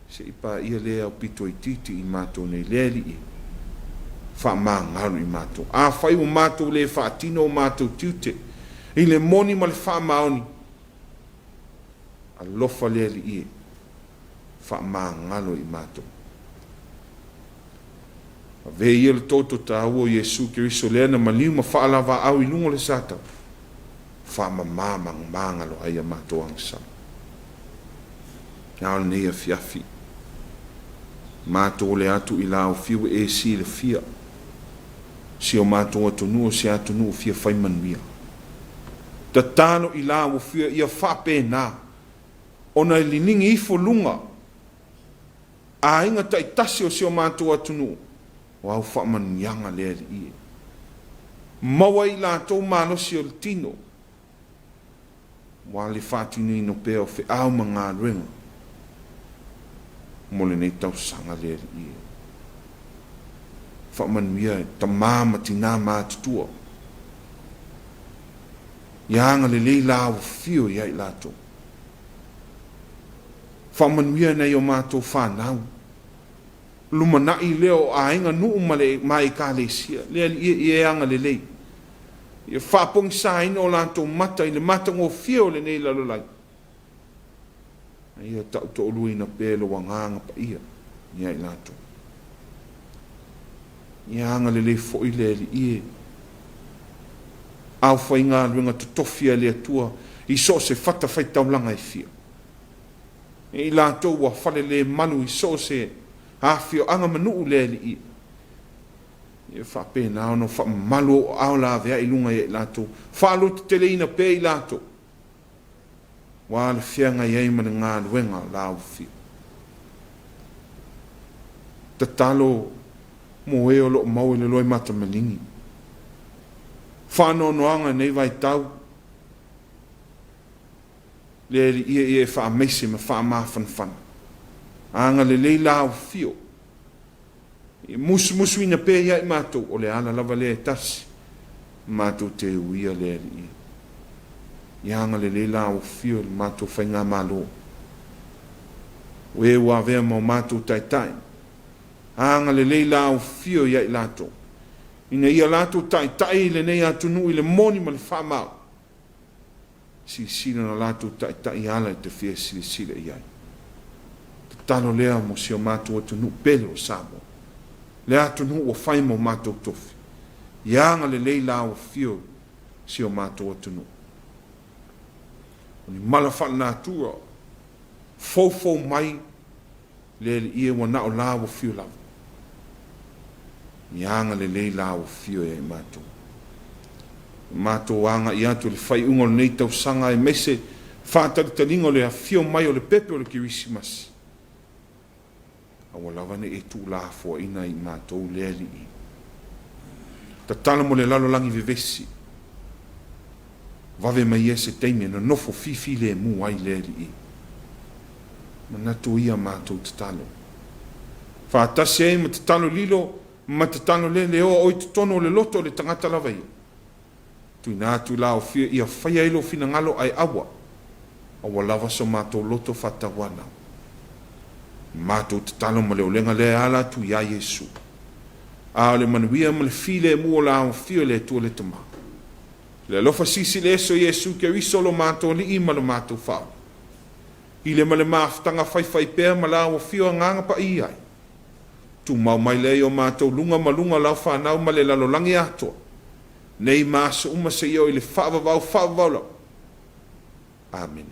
Se I pa ia lea o pito I titi I mato nei leli I. Wha maa ngalo I mato. A whai o mato le wha atino o mato tiute. I le moni ma le wha maoni. A lofa leli I. Wha maa ngalo I mato. A ve ia le toto ta ua Jesu Kiriso lea na maliu ma wha alawa au I lungo le sata. Wha mamamang mangalo ai a mato angsa. Ngao nei Afiafi. Mato le atu I lao fiu e si le fia. si o mātou atunu o se atunu o fia whai manuia. Ta tāno I la o fia ia whape nā. Ona liningi ifo lunga. A inga tai tasi o si o mātou atunu. O au wha manuianga lea li ie. Maua I la tau malosi o le tino. Wa le whātinu ino pēo whi au ma ngā ruenga. Mo le nei tau sanga lea li ie. Whamanuia ta māma tina mātutua. Ianga le leila o fio iai lato. Whamanuia nei o mātou whanau. Lumanai leo a inga nuu mai ka le sia. Lea li anga le lei. Ia whapong sa ino o lato mata I le mata ngō fio le nei lalolai. Ia tau to olui na pēlo wanganga pa ia. Iai lato. Ia anga le fo I le li ie. Au whai ngā luenga tutofia le atua I so se whata whai taulanga I fia. I lātou wa whale le manu I so se hawhio anga manu le li ie. Ia whapena ono whamalu au la vea I lunga I lātou. Whalo te tele ina pē I lātou. Wa le whianga I eimana ngā luenga la au fia. Ta talo mo e o lo mau le loi mata malingi. Whano noanga nei vai tau. Le ia wha meise ma wha mawhan whana. Anga le leila au fio. Musu ina pē ia I mātou o le ala lava le tasi. Mātou te uia le ia. Ia anga le leila au fio le mātou whainga malo. Ue ua vea mau mātou taitai. Anga le leila au fio ia I lato. Ina ia lato tai le nei atunu I le moni ma le whamau. Sila na lato tai ala te fia sila iai. Te talo lea mo si o mātou atunu pele o Samoa. Le atunu o whai mo mātou tofi. Ianga le leila au fio si o mātou atunu. O ni malawha nā tua. Fau mai le ia wana o la o fio lava. Ianga le leila o fio e mātou. Mātou anga I atu le whai ungo le nei tau sanga e mese whātari talingo le a fio mai o le pepe o le kirisimasi. Awa lawane e tū la fua ina I mātou le li I. Ta tala mo le lalolangi vevesi. Vave mai e se teime na nofo fifi le mu ai le li I. Manatu ia mātou te talo. Whātasi e ma te talo lilo ma te tano le leo o I te tono le loto le tangata lava ia. Tui nātu la o fia ia whaia ilo fina ngalo ai awa. Awa lava so mātou loto whatawana. Mātou te talo ma leo lenga le ala tu ia Yesu. A le manuia ma le file mua la o fia le tua le tama. Le lofa sisi le so Yesu ke risolo mātou li ima le mātou whao. I le ma le maaftanga whai pēr ma la o fia nganga pa iai. Tu mau mai leo mātou lunga malunga lau whanau ma le lalolangi atoa. Nei māsa se io I le whaavavau lau. Amen.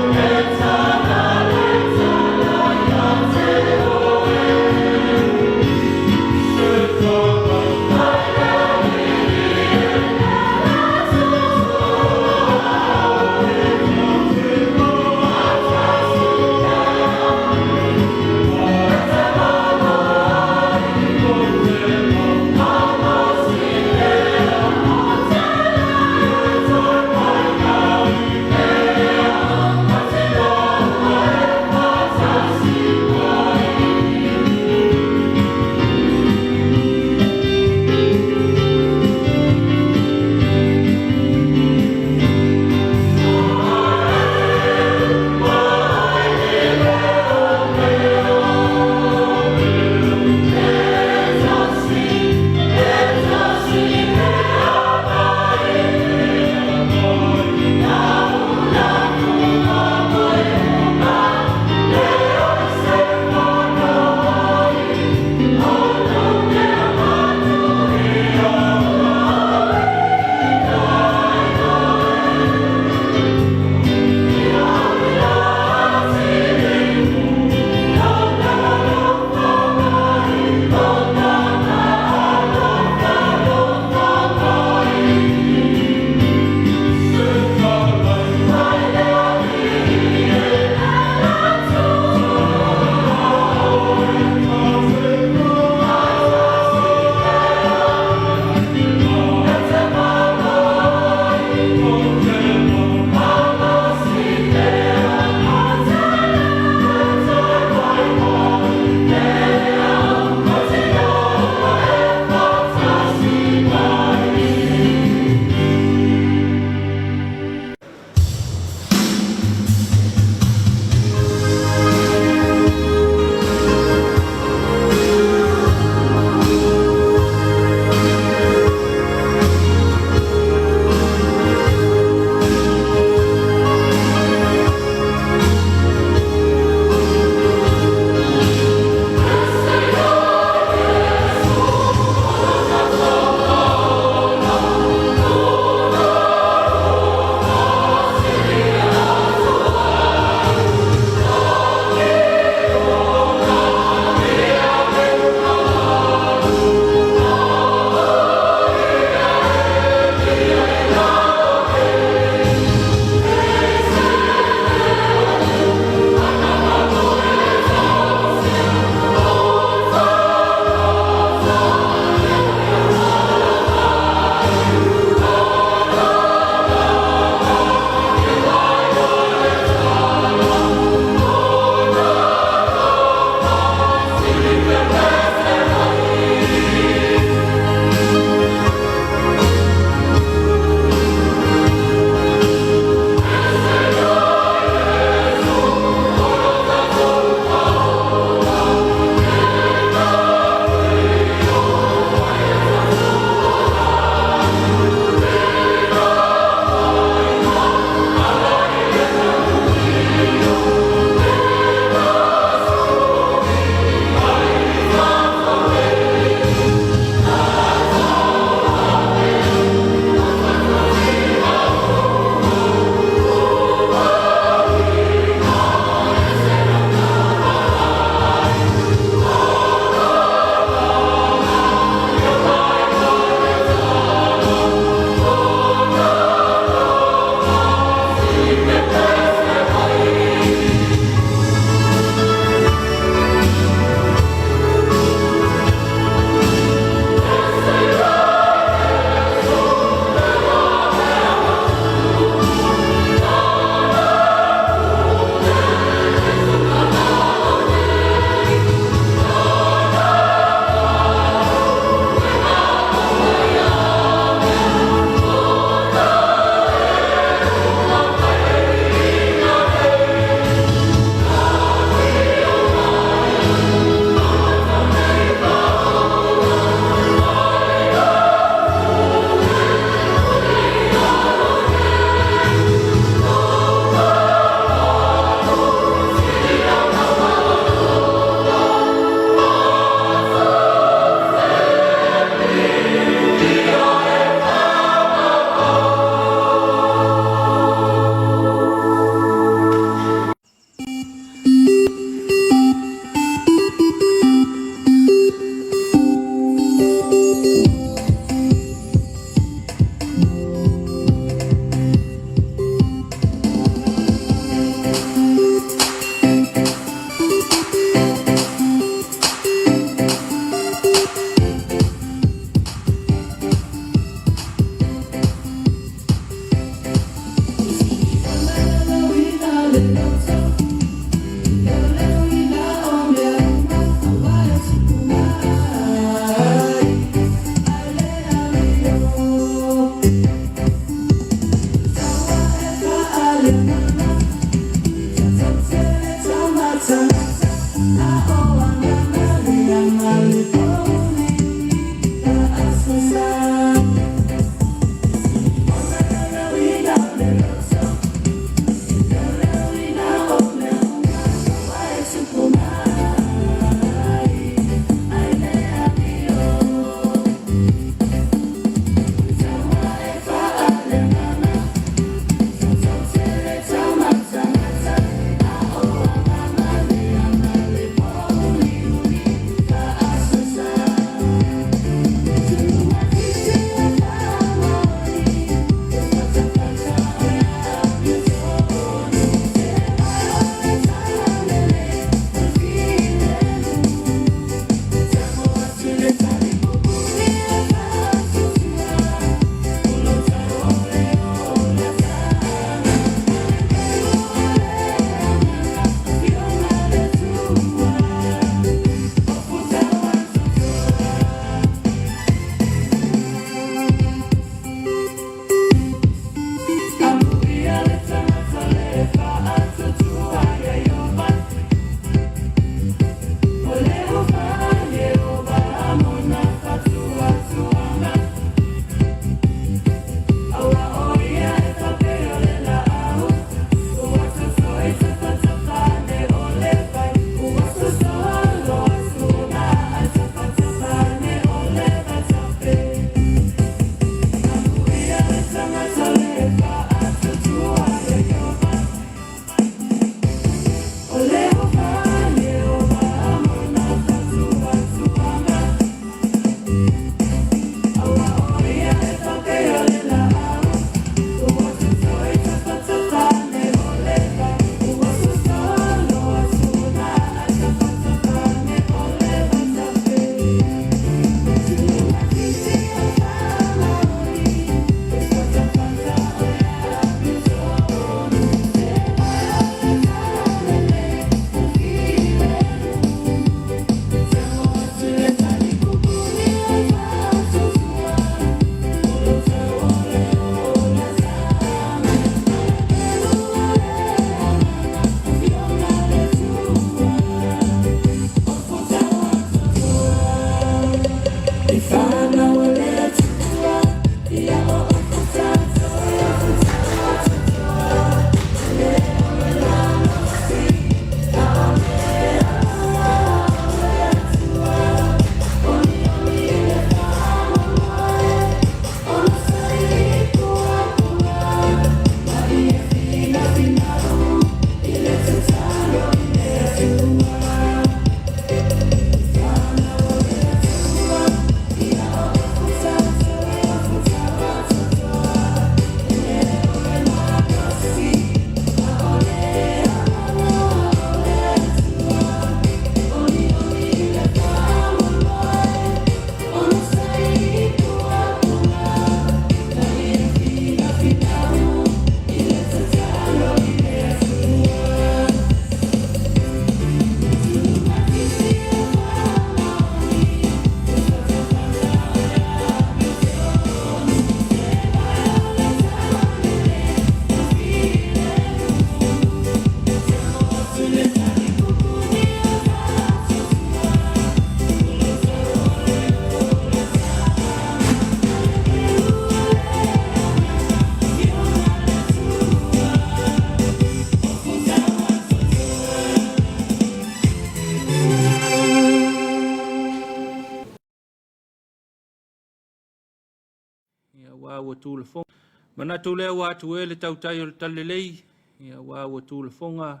ua tulafonga. Manatu lea ua atu e le tautai o le talelei, ia ua tulafonga,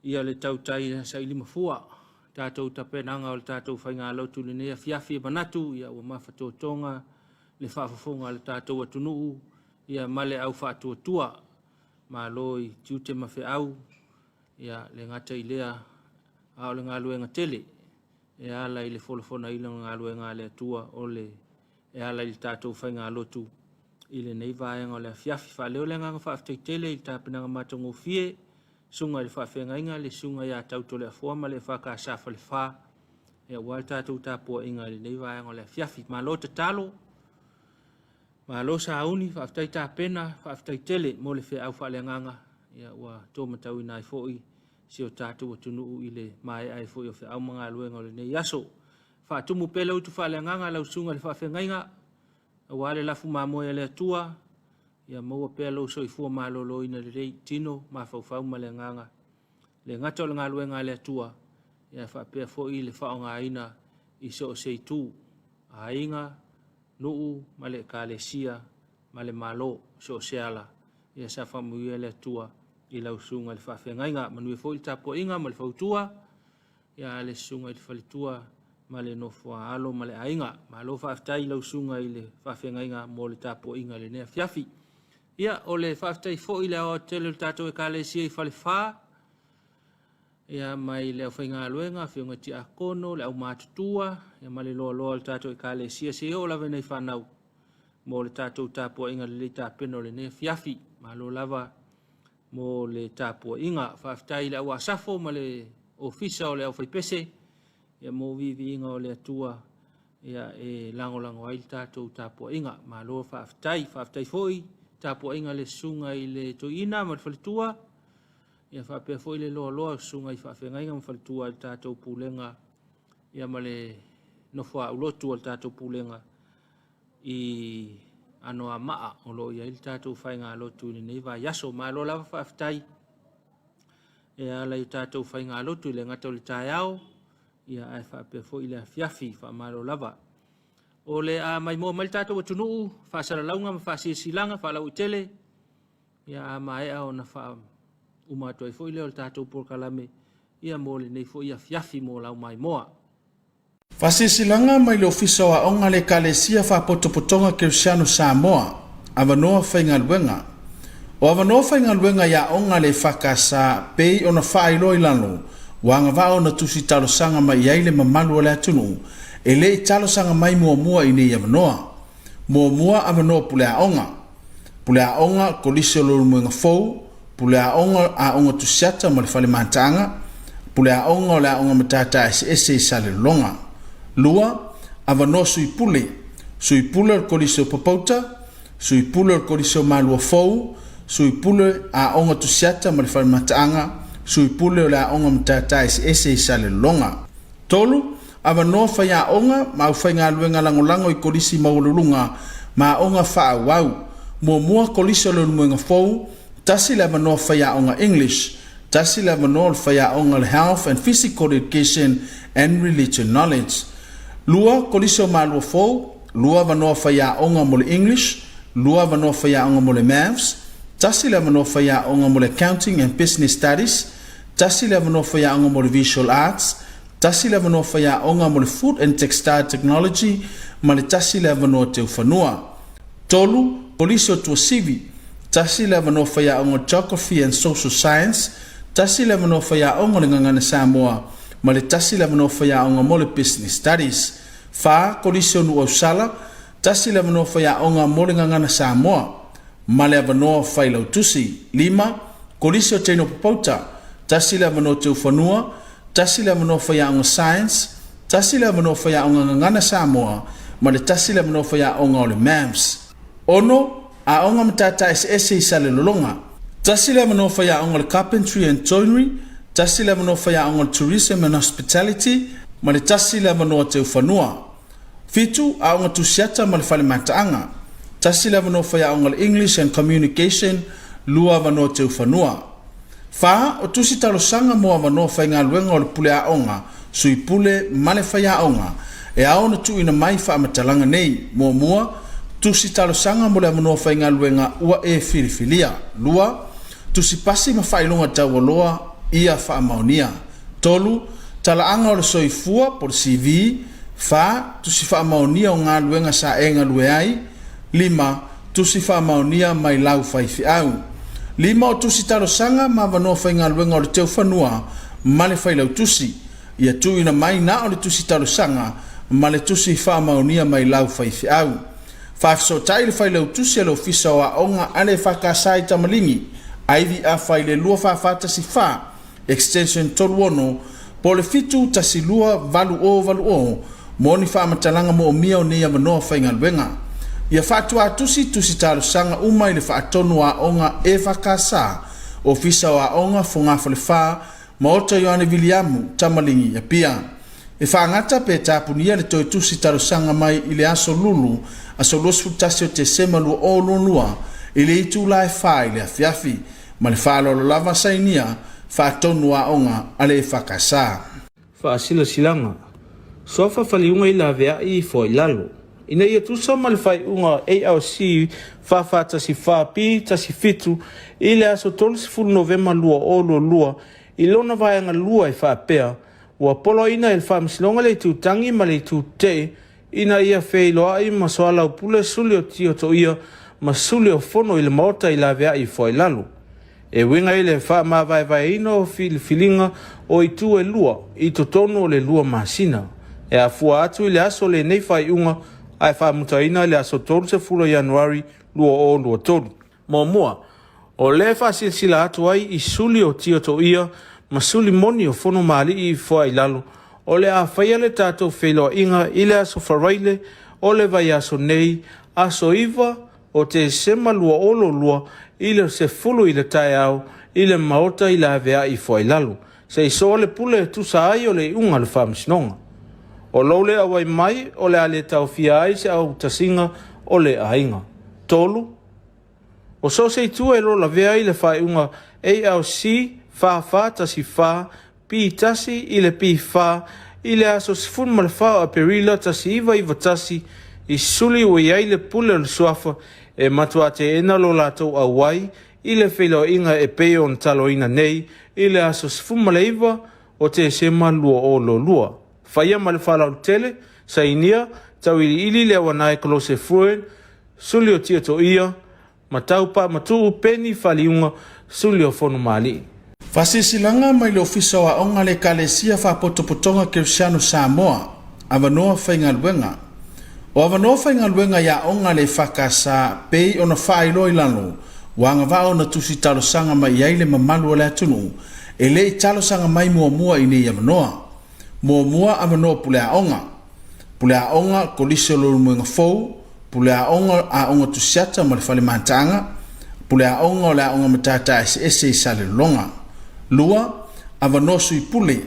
ia le tautai sa ili mafua. Tātou tapenanga o le tātou whainga lautu le nea Afiafi manatu, ia ua mawhatotonga, le whaafafonga le tātou atunuu, ia male au whaatuatua, ma loi tiute mawhi au, ia le ngata i lea, au le ngā luenga tele, e ala i le folofona ila ngā luenga le atua o le, e ala i le tātou whainga lautu, i le nei vaenga o le Afiafi, wha leo le nganga whaaftai tele, i tāpenanga matongo fie, sunga le whaafenga inga, le sunga ia tauto le afuama, le whaka asafa le wha, e wal tātou tāpua inga le nei vaenga o le Afiafi, ma lo te talo, ma lo sa auni, whaaftai tāpena, whaaftai tele, mo le whea au wha le nganga, ia ua tō matau i nai fōi, si o tātou atunu i le mai ai fōi o whea au mga luenga o le nei aso, whaatumu pele utu wha le nganga, lau sunga le whaafenga inga, wale lafu mamoya le atua, ia maua pelo so i fua malolo ina le rei tino, ma fau ma le nganga. Le ngata o le ngā luenga le atua, ia whapea fo i le whao ngā ina i so o seitu, a inga, nuu, ma le kālesia, ma le malo, so o seala, ia sa whamuia le atua, i lau sunga le whawhengainga, manui fo i tapo inga, ma le whautua, ia le sunga i le whalitua, ma le nofua alo, ma le ainga, ma lo whaftai lau sunga i le whawhengainga, mo le tapo inga le nea Afiafi. Ia, o le whaftai fo i le o tele tātou e kālesia i whale wha, ia mai le au whainga aluenga, whiunga ti a kono, le au mātutua, ia ma le loa loa le tātou e kālesia, se o lawe nei whanau, mo le tātou tāpua inga le tāpeno le nea Afiafi, ma lo lava mo le tāpua inga, whaftai le au asafo, ma le ofisa o le au whaipese, ia mo vivi inga o le atua, ia e lango ai le tātou tāpua inga, ma lo whaftai foi, tāpua inga le sunga i le toina, ma le whalitua, ia whapea foi le loa loa sunga i whawhenga inga ma whalitua le tātou pūlenga, ia ma le nofua ulotu le tātou pūlenga i anoa maa o lo ia i le tātou whainga lotu ni nei vai yaso, ma lo lava whaftai, ia ala i tātou whainga lotu i le ngata o le tāiao, ia ai whapea foi le Afiafi, whamaro lava. O le a mai mo mai tātou atunuu, whaasara launga ma whaasir silanga, whalau i tele, ia a mai au na wha umatu ai foi leo le tātou porkalame, ia mo le nei foi Afiafi mo lau mai moa. Whaasir silanga mai le ofisa wa onga le kalesia whapotopotonga Congregational Samoa, avanoa whainga luenga. O avanoa whainga luenga ia onga le whakasa pei ona whailo i lano, wanga vao na tusi talo sanga mai yaile mamalu o le atunu, e le talo sanga mai mua i nei avanoa. Mua avanoa pule a onga. Pule a onga kolise o loro mwenga fau, pule a onga tusiata ma le whale mantanga, pule a onga o le a onga matata ese i sale longa. Lua, avanoa sui pule o kolise o papauta, sui pule o kolise o malua fau, sui pule a onga tusiata ma le whale mantanga, sui pule o le a onga matata ese i sale longa. Tolu, avanoa whai a onga, ma whai ngā luenga langolango i kolisi maululunga, ma onga wha wau, mua kolisi o le mwenga fau, tasi le avanoa whai a onga English, tasi le avanoa whai a onga le health and physical education and religion knowledge. Lua kolisi o malua fau, lua avanoa whai a onga mo le English, lua avanoa whai a onga mo le maths, tasi le avanoa whai a onga mo le accounting and business studies, tasi le avanoa whai a onga mo le visual arts, tasi le avanoa whai a onga mo le food and textile technology, ma le tasi le avanoa te uwhanua. Tolu, polisi o tua sivi, tasi le avanoa whai a onga geography and social science, tasi le avanoa whai a onga le ngangana Samoa, ma le tasi le avanoa whai a onga mo le business studies. Wha, polisi o nua usala, tasi le avanoa whai a onga mo le ngangana Samoa, ma le avanoa whai lau tusi. 5, polisi o teino papauta, tasi le avanoa te uwhanua, tasi le avanoa whai a onga science, tasi le avanoa whai a onga ngangana Samoa, ma le tasi le avanoa whai a onga o le MAMS. Ono, a onga matata ese i sale lolonga. Tasi le avanoa whai a onga le carpentry and joinery, tasi le avanoa whai a onga le tourism and hospitality, ma le tasi le avanoa te uwhanua. 5, a onga tusiata ma le whale mataanga, tasi le avanoa whai a onga le English and communication, lua avanoa te uwhanua. Wha, o tusi talo sanga mo avanoa whai ngā luenga o le pule a onga, sui pule male whai a onga, e aona tu ina mai wha amatalanga nei, mua, tusi talosanga mo le manoa whaingaluenga ua e filifilia. Lua, tusi pasi ma whailonga taualoa ia whaamaonia. Tolu, talaanga o le soifua por CV. Fa, tusi whaamaonia o ngā luenga sa e ngalue ai. Lima, tusi whaamaonia mai lau whaifi au. Lima o tusi talosanga ma wanoa whaingaluenga o le teu whanua ma le whailau tusi. Ia tuina mai na o le tusi talosanga ma le tusi whaamaonia mai lau whaifi au. Whaafiso tai le whailau tusi alo fisa o a onga ane whakasai tamalingi. Aivi a whaile lua whaafata si wha. Extension toluono. Po le fitu tasi lua valu o. Moni whaamatalanga mo o mia o nea manoa whaingaluenga. Ia whaatua tusi talosanga umai le whaatonu a onga e whakasa. O fisa o a onga whongafale wha. Maota Ioane Viliamu tamalingi ya pia. E whaangata pe tapunia le toi tusi talosanga mai i le aso lulu. Aso losfu tasi o te sema lua o lonua. I le itu la e wha i le Afiafi. Ma le whaalolo lava sainia. Whaatonu a onga ale e whakasa. Whaasila silanga. Sofa whaliunga i la vea i fo i lalo. Ina ia tusa ma le whai unga ARC whaafata si whaapi tasi fitu i le aso 12 November lua o lua. I lona vaianga lua i whaapea. Ua polo ina il whaamisilonga le tūtangi ma le tūte. Ina ia wheiloa i masoala o pule suli o tio to ia ma suli o fono i le maota i la vea i fo i lalo. E winga i le wha ma vai ino filinga o i tu e lua, i to tono le lua masina. E a fua atu i le aso le nei whai unga ai wha mutaina le aso 12 Januari lua o lua tolu. Mua, o le wha sila atu ai i suli o tio to ia, ma suli moni o fono mali i fua i lalo. O le a whaia le tātou wheloa inga i le aso wharaile, o le vai aso nei, aso iwa o te sema lua o lua, i le se fulu i le tae au, i le maota i la vea i fua i lalo. Se i soa le pule tu sa ai o le unga le whaamisinonga. O lole awai mai o le ale tau fia ai se au tasinga o le ainga. Tolu. O so se i tu e lo la vea i le whae unga ARC, wha tasi wha, pi tasi i le pi wha, i le aso sifun ma le wha a perila tasi iwa tasi, i suli o iai le pule le suafa, e matua te ena lo latou awai, i le whelo inga e peo on talo ina nei, i le aso sifuma le iwa o te sema lua o lo lua. Whaia ma le whalau tele, sa inia, tau ili le awanai kolose fruen, suli o tia to ia, matau pa matu peni whaliunga, suli o fono mali. Whasisilanga mai le ofisa wa onga le kalesia whapotopotonga Christian Samoa, avanoa whaingaluenga. O avanoa whaingaluenga ya onga le whakasa pei ona whailo i lano, wanga wao na tusi talosanga mai yaile mamalu o le atunu, e le i talosanga mai mua i nei avanoa. Mua avanoa pule a onga. Pule a onga kolise lo mwenga fau, pule a onga tusiata ma le whale mantanga, pule a onga o le a onga matata ese i sale longa. Lua, avanoa sui pule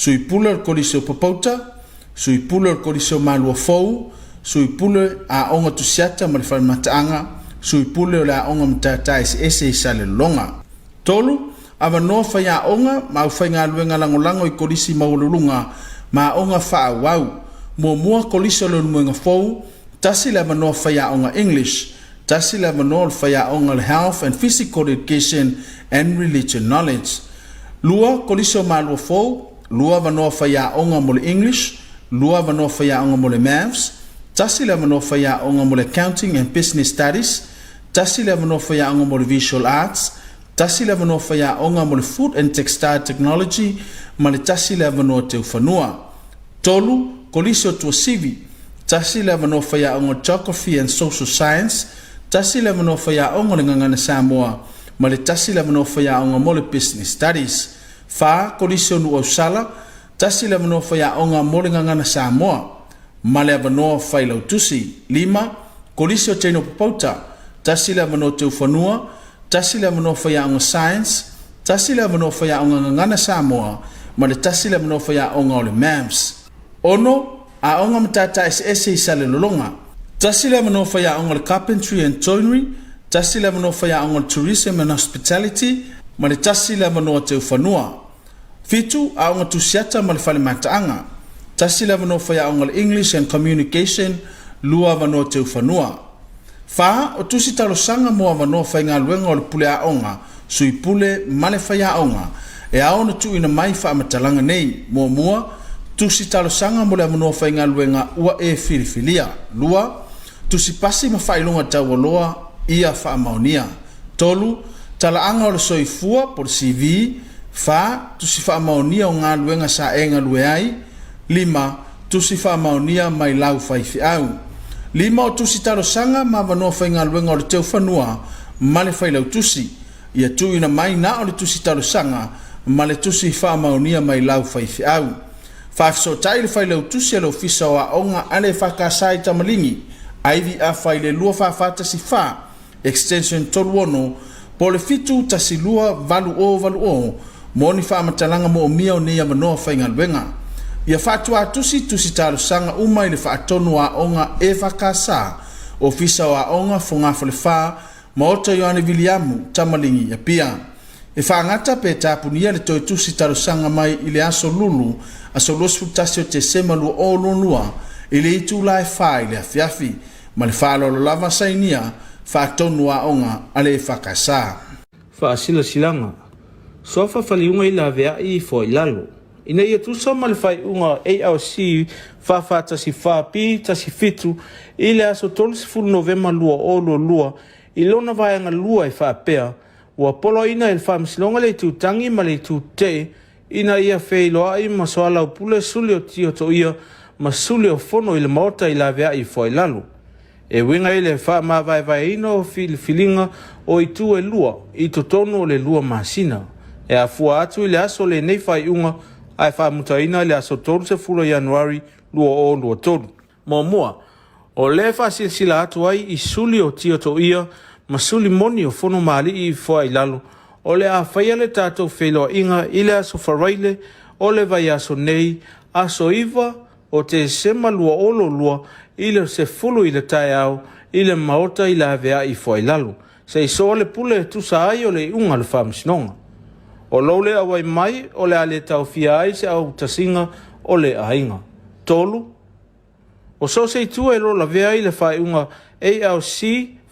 o kolise o papauta, sui pule o kolise o malua fau, sui pule a onga tusiata ma le whale mantanga, sui pule o le a onga matata ese i sale longa. Tolu, avanoa whaia onga, ma whainga luenga langolango i kolisi maululunga, ma onga wha wau. Mua kolisi o le mwenga fau, tasi le avanoa whaia onga English, tasi le avanoa whaia onga le health and physical education and religion knowledge. Lua kolisi o malua fau, lua avanoa whaia onga mo le English, lua avanoa whaia onga mo le maths, tasi le avanoa whaia onga mo le accounting and business studies, tasi le avanoa whaia onga mo le visual arts, tasi le avanoa whaia onga mo le food and textile technology, ma le tasi le avanoa te uwhanua. Tolu, kolisi o tua sivi, tasi le avanoa whaia onga geography and social science, tasi le avanoa whaia onga le ngangana Samoa, ma le tasi le avanoa whaia onga mo le business studies. Wha, kolisi o nu ausala, tasi le avanoa whaia onga mo le ngangana Samoa, ma le avanoa whailau tusi. Lima, kolisi o teino papauta, tasi le avanoa te uwhanua, tasi le avanoa whaia onga science, tasi le avanoa whaia onga ngangana Samoa, ma le tasi le avanoa whaia onga o le maths. Ono, a onga matata ese i sale lolonga. Tasi le avanoa whaia onga le carpentry and joinery, tasi le avanoa whaia onga le tourism and hospitality, ma le tasi le avanoa te uwhanua. Fitu, a onga tusiata ma le whale mataanga. Tasi le avanoa whaia onga le English and communication, lua avanoa te uwhanua. Fa o tusi talosanga mo avanoa whaingaluenga o le pule a onga, sui pule male whai a onga, e aona tu ina mai wha amatalanga nei, mua, tusi talosanga mo le avanoa whaingaluenga ua e filifilia. Lua, tusi pasi ma whailunga taualoa ia wha amaonia. Tolu, talaanga o le soifua por CV, fa tusi wha amaonia o ngā luenga sa e ngā lue ai. Lima, tusi wha amaonia mai lau whaifi au. Lima o tusi talosanga ma vanoa whaingaluenga o le teu whanua ma le whailau tusi. Ia tu ina mai na o le tusi talosanga ma le tusi wha amaonia mai lau whaifi au. Whaafiso tai le whailau tusi alo fisa o a onga ale whakasai tamalingi. Aivi a whaile lua whawhata si wha, extension toluono, po le fitu tasi lua valu o, moni whaamatalanga mo o mia o nea vanoa whaingaluenga. Ia whatua tusi talosanga umai le whaatonu a onga e whakasa, o fisa o a onga whungafa le wha, maota Ioane Viliamu, tamalingi ia pia. E whaangata pe tapunia le toi tusi talosanga mai i le aso lulu, aso losu tasi o te sema lua o lua, i le itu la e wha i le Afiafi, ma le whaalo lava sainia, whaatonu a onga ale e whakasa. Whaasila silanga, sofa whaliunga i la vea i fo i lalo. Ina ia tusa ma le whai unga ARC whawhata si whapi ta si fitu i le aso 30 November lua o lua i lona vaianga lua i whapea ua polo ina il whamisilonga le tutangi ma le tute ina ia wheiloa i masoala o pule suli o tio to ia ma suli o fono i le maota i la vea i fo i lalo. E winga i le wha ma vai ino filinga o i tu e lua i to tono o le lua masina. E a fua atu i le aso le nei whai unga ai wha mutaina le aso 30 Januari lua o lua tolu. Mua, o le wha silsila atu ai i suli o tio to ia ma suli moni o fono maali i fua i lalo. O le a whaia le tātou wheloa inga i le aso wharaile o le vai aso nei aso iwa o te sema lua o lua i le se fulu i le tae au i le maota i la vea i fua i lalo. Se iso le pule tusa ai o le unga le whamisinonga. O lole awai mai o le ale tau fia ai se au tasinga o le ainga. Tolu. O so se tu e lo la vea i le whai unga ARC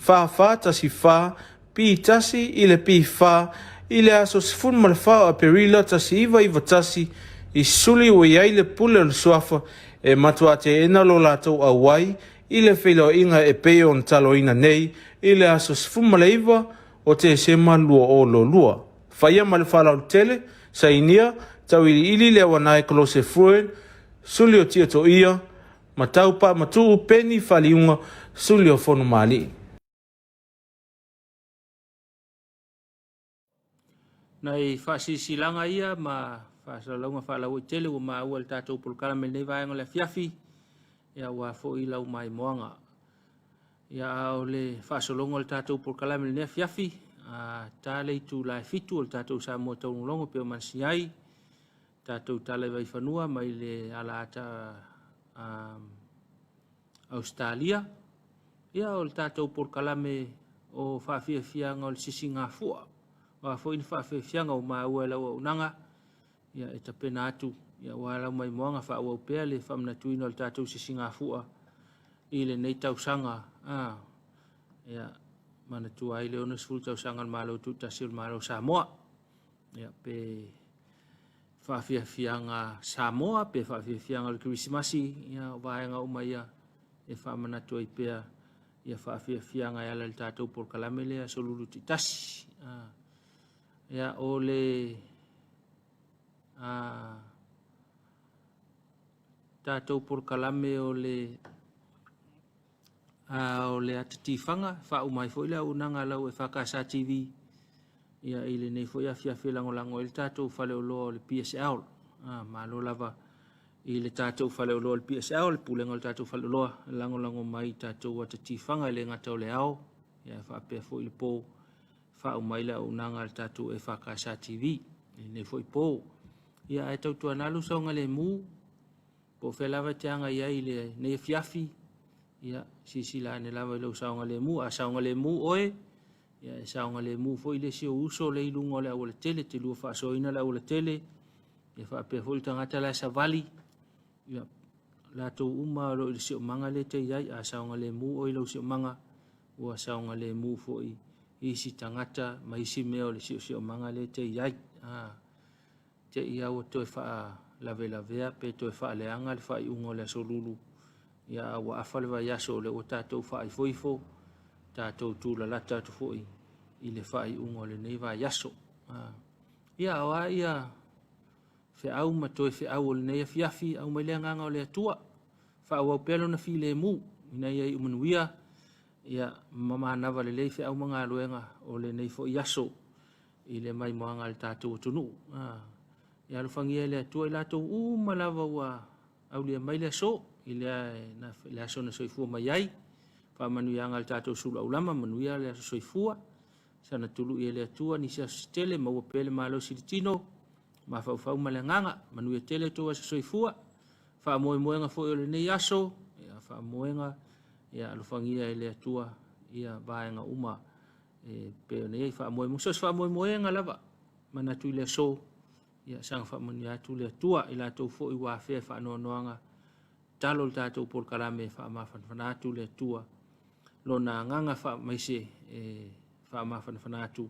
wha tasi wha pi tasi i le pi wha i le aso sifun ma le wha a perila tasi iwa tasi i suli o iai le pule le suafa e matua te ena lo latou awai i le whelo inga e peo on talo ina nei i le aso sifun ma le iwa o te sema lua o lo lua. Whaia ma le whalau tele, sa inia, tau ili le wanai kolose fruen, suli o tia to ia, ma tau pa matu peni whaliunga, suli o fono mali. Nei whasisilanga ia, ma whasalunga whalau i tele, o ma ua le tātou pulkala me nei vaenga le Afiafi, ia ua fo i lau mai moanga. Ia o le whasalunga le tātou pulkala me nei Afiafi, tā lei tū lai fitu o le tātou Samoa taunulongo peo mansi ai, tātou tālai vai whanua mai le ala ata Australia. Ia o le tātou porkalame o whawhiawhianga o le sisi ngā fua. Wa fo in whawhiawhianga o maa ua lau au nanga. Ia e tapena atu. Ia wa lau mai moanga wha ua upea le whamnatuina o le tātou sisi ngā fua. I le nei tausanga. Ia mana tua ai le ona sfulu tau sangal malo tu tasil malo Samoa. Ia pe whawhiawhianga Samoa, pe whawhiawhianga le Krismasi, ia vaenga umaia e whamanatu ai pea, ia whawhiawhianga ala le tātou porkalame lea solulu titasi. Ia o le tātou porkalame o le atatifanga, wha umai fo ila unanga lau e whakasa TV. Ia ile nei fo ia whiawhi lango il tātou whale o loa o le PSL. Malo lava i le tātou whale o loa o le PSL, le pulenga o le tātou whale o loa, lango mai tātou atatifanga ile ngata o le ao. Ia whapea fo ile pō, wha umai la unanga le tātou e whakasa TV. Ile nei fo i pō. Ia e tautua nalu saunga le mū, po whelava te anga ia ile nei whiawhi. Ia sisi la ne lava lo saunga le mu a saunga le mu oe ia saunga le mu foi le sio uso le ilunga le awole tele te lu fa soina le awole tele ia fa pe foi tanga tala sa vali ia la to uma lo le sio manga le te ia a saunga le mu oe lo sio manga ua saunga le mu fo I si tangata ma isi meo le si o manga le te iai te ia o toi wha lave pe toi wha leanga le wha I ungo le solulu ia wa afa le wa yaso le o tātou wha I foifo tātou tūla lata tu fo I le wha I ungo le nei wa yaso ia awa ia fe au ma toi fe au le nei Afiafi au mai le nganga o le atua wha au pelo na fi le mu ina ia I umanuia ia mama nava le leife au mga luenga o le nei fo yaso I le mai moanga le tātou tunu ia lufangia le atua I lātou malava ua au le mai le so I le aso na soifua mai ai wha manuianga le tātou Suluaulama manuia le aso soifua sana tulu I le atua ni sia tele maua pele malo silitino ma fau ma le nganga manuia tele to aso soifua wha moenga fo o le nei aso ia wha moenga ia alufangia le atua ia vaenga uma pe nei fa mo so fa mo nga lava mana tu le so ia sang fa mo ya tu le atua ila to fo I wa fe fa no noanga talo tato por kalame fa ma fa tu le atua lo na nganga fa mai se fa ma fa tu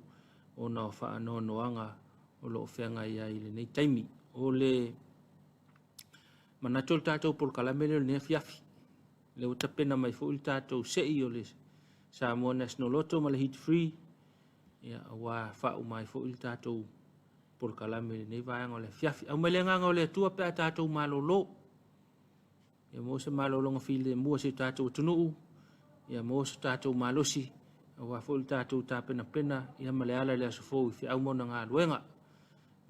ona fa no noanga o lo fenga ia ile nei taimi o le mana tu tato por kalame le ne Afiafi le o tapena mai fo il tātou sei o le Samoa National Lotto ma le hit free ia wa fa o mai fo il tātou por kalame nei vaanga o le Afiafi au mai le nganga o le atua pe tātou malolo ia mo se malolo nga file mua se tātou tunu ia mo se tātou malosi wa fo il tātou tapena pena ia ma le ala le asofo I au mona ngā luenga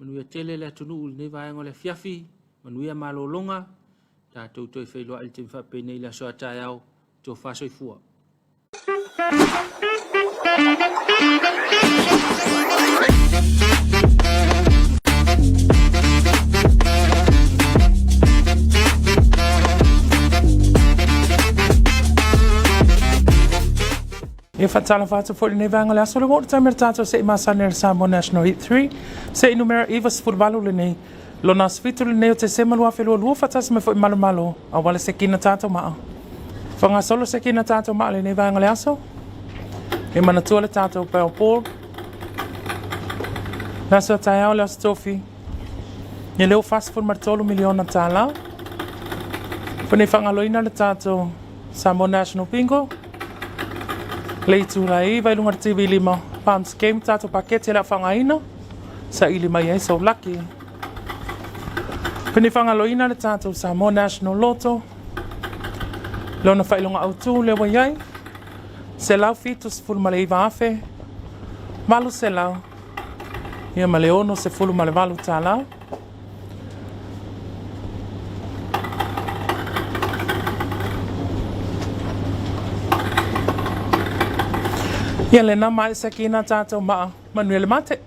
manuia tele le tunu nei vaanga o le Afiafi manuia malolonga tātou toi whailoa I te mwhape nei la soa tai au tō whasoi fua. E whatala whātua fōri nei vanga le aso le ngōta tamera tātou se I masane le Samoa National Hit 3 se I numera Ivas Fulvalu le nei lo na sfitu le neo te sema lua whelua lua whatas me fo I malo a wale se kina tātou maa. Whanga solo se kina tātou maa le nei vanga le aso. E mana tua le tātou pēo pōr. Naso tai au le aso tofi. Ni leo fasfur martolu miliona tāla. Pone whanga loina le tātou Samoa National Bingo. Le turai vai lunga TV 5 Palms Game tātou pakete la whanga ina. Sa ili mai so lucky. Pene whangaloina le tātou Samoa National Lotto. Lona whailonga au tū le waiai. Se lau fitus fulu male iwa afe. Malu se lau. Ia male ono se fulu male walu tā lau. Ia le nama e seki ina tātou maa Manuele Mate.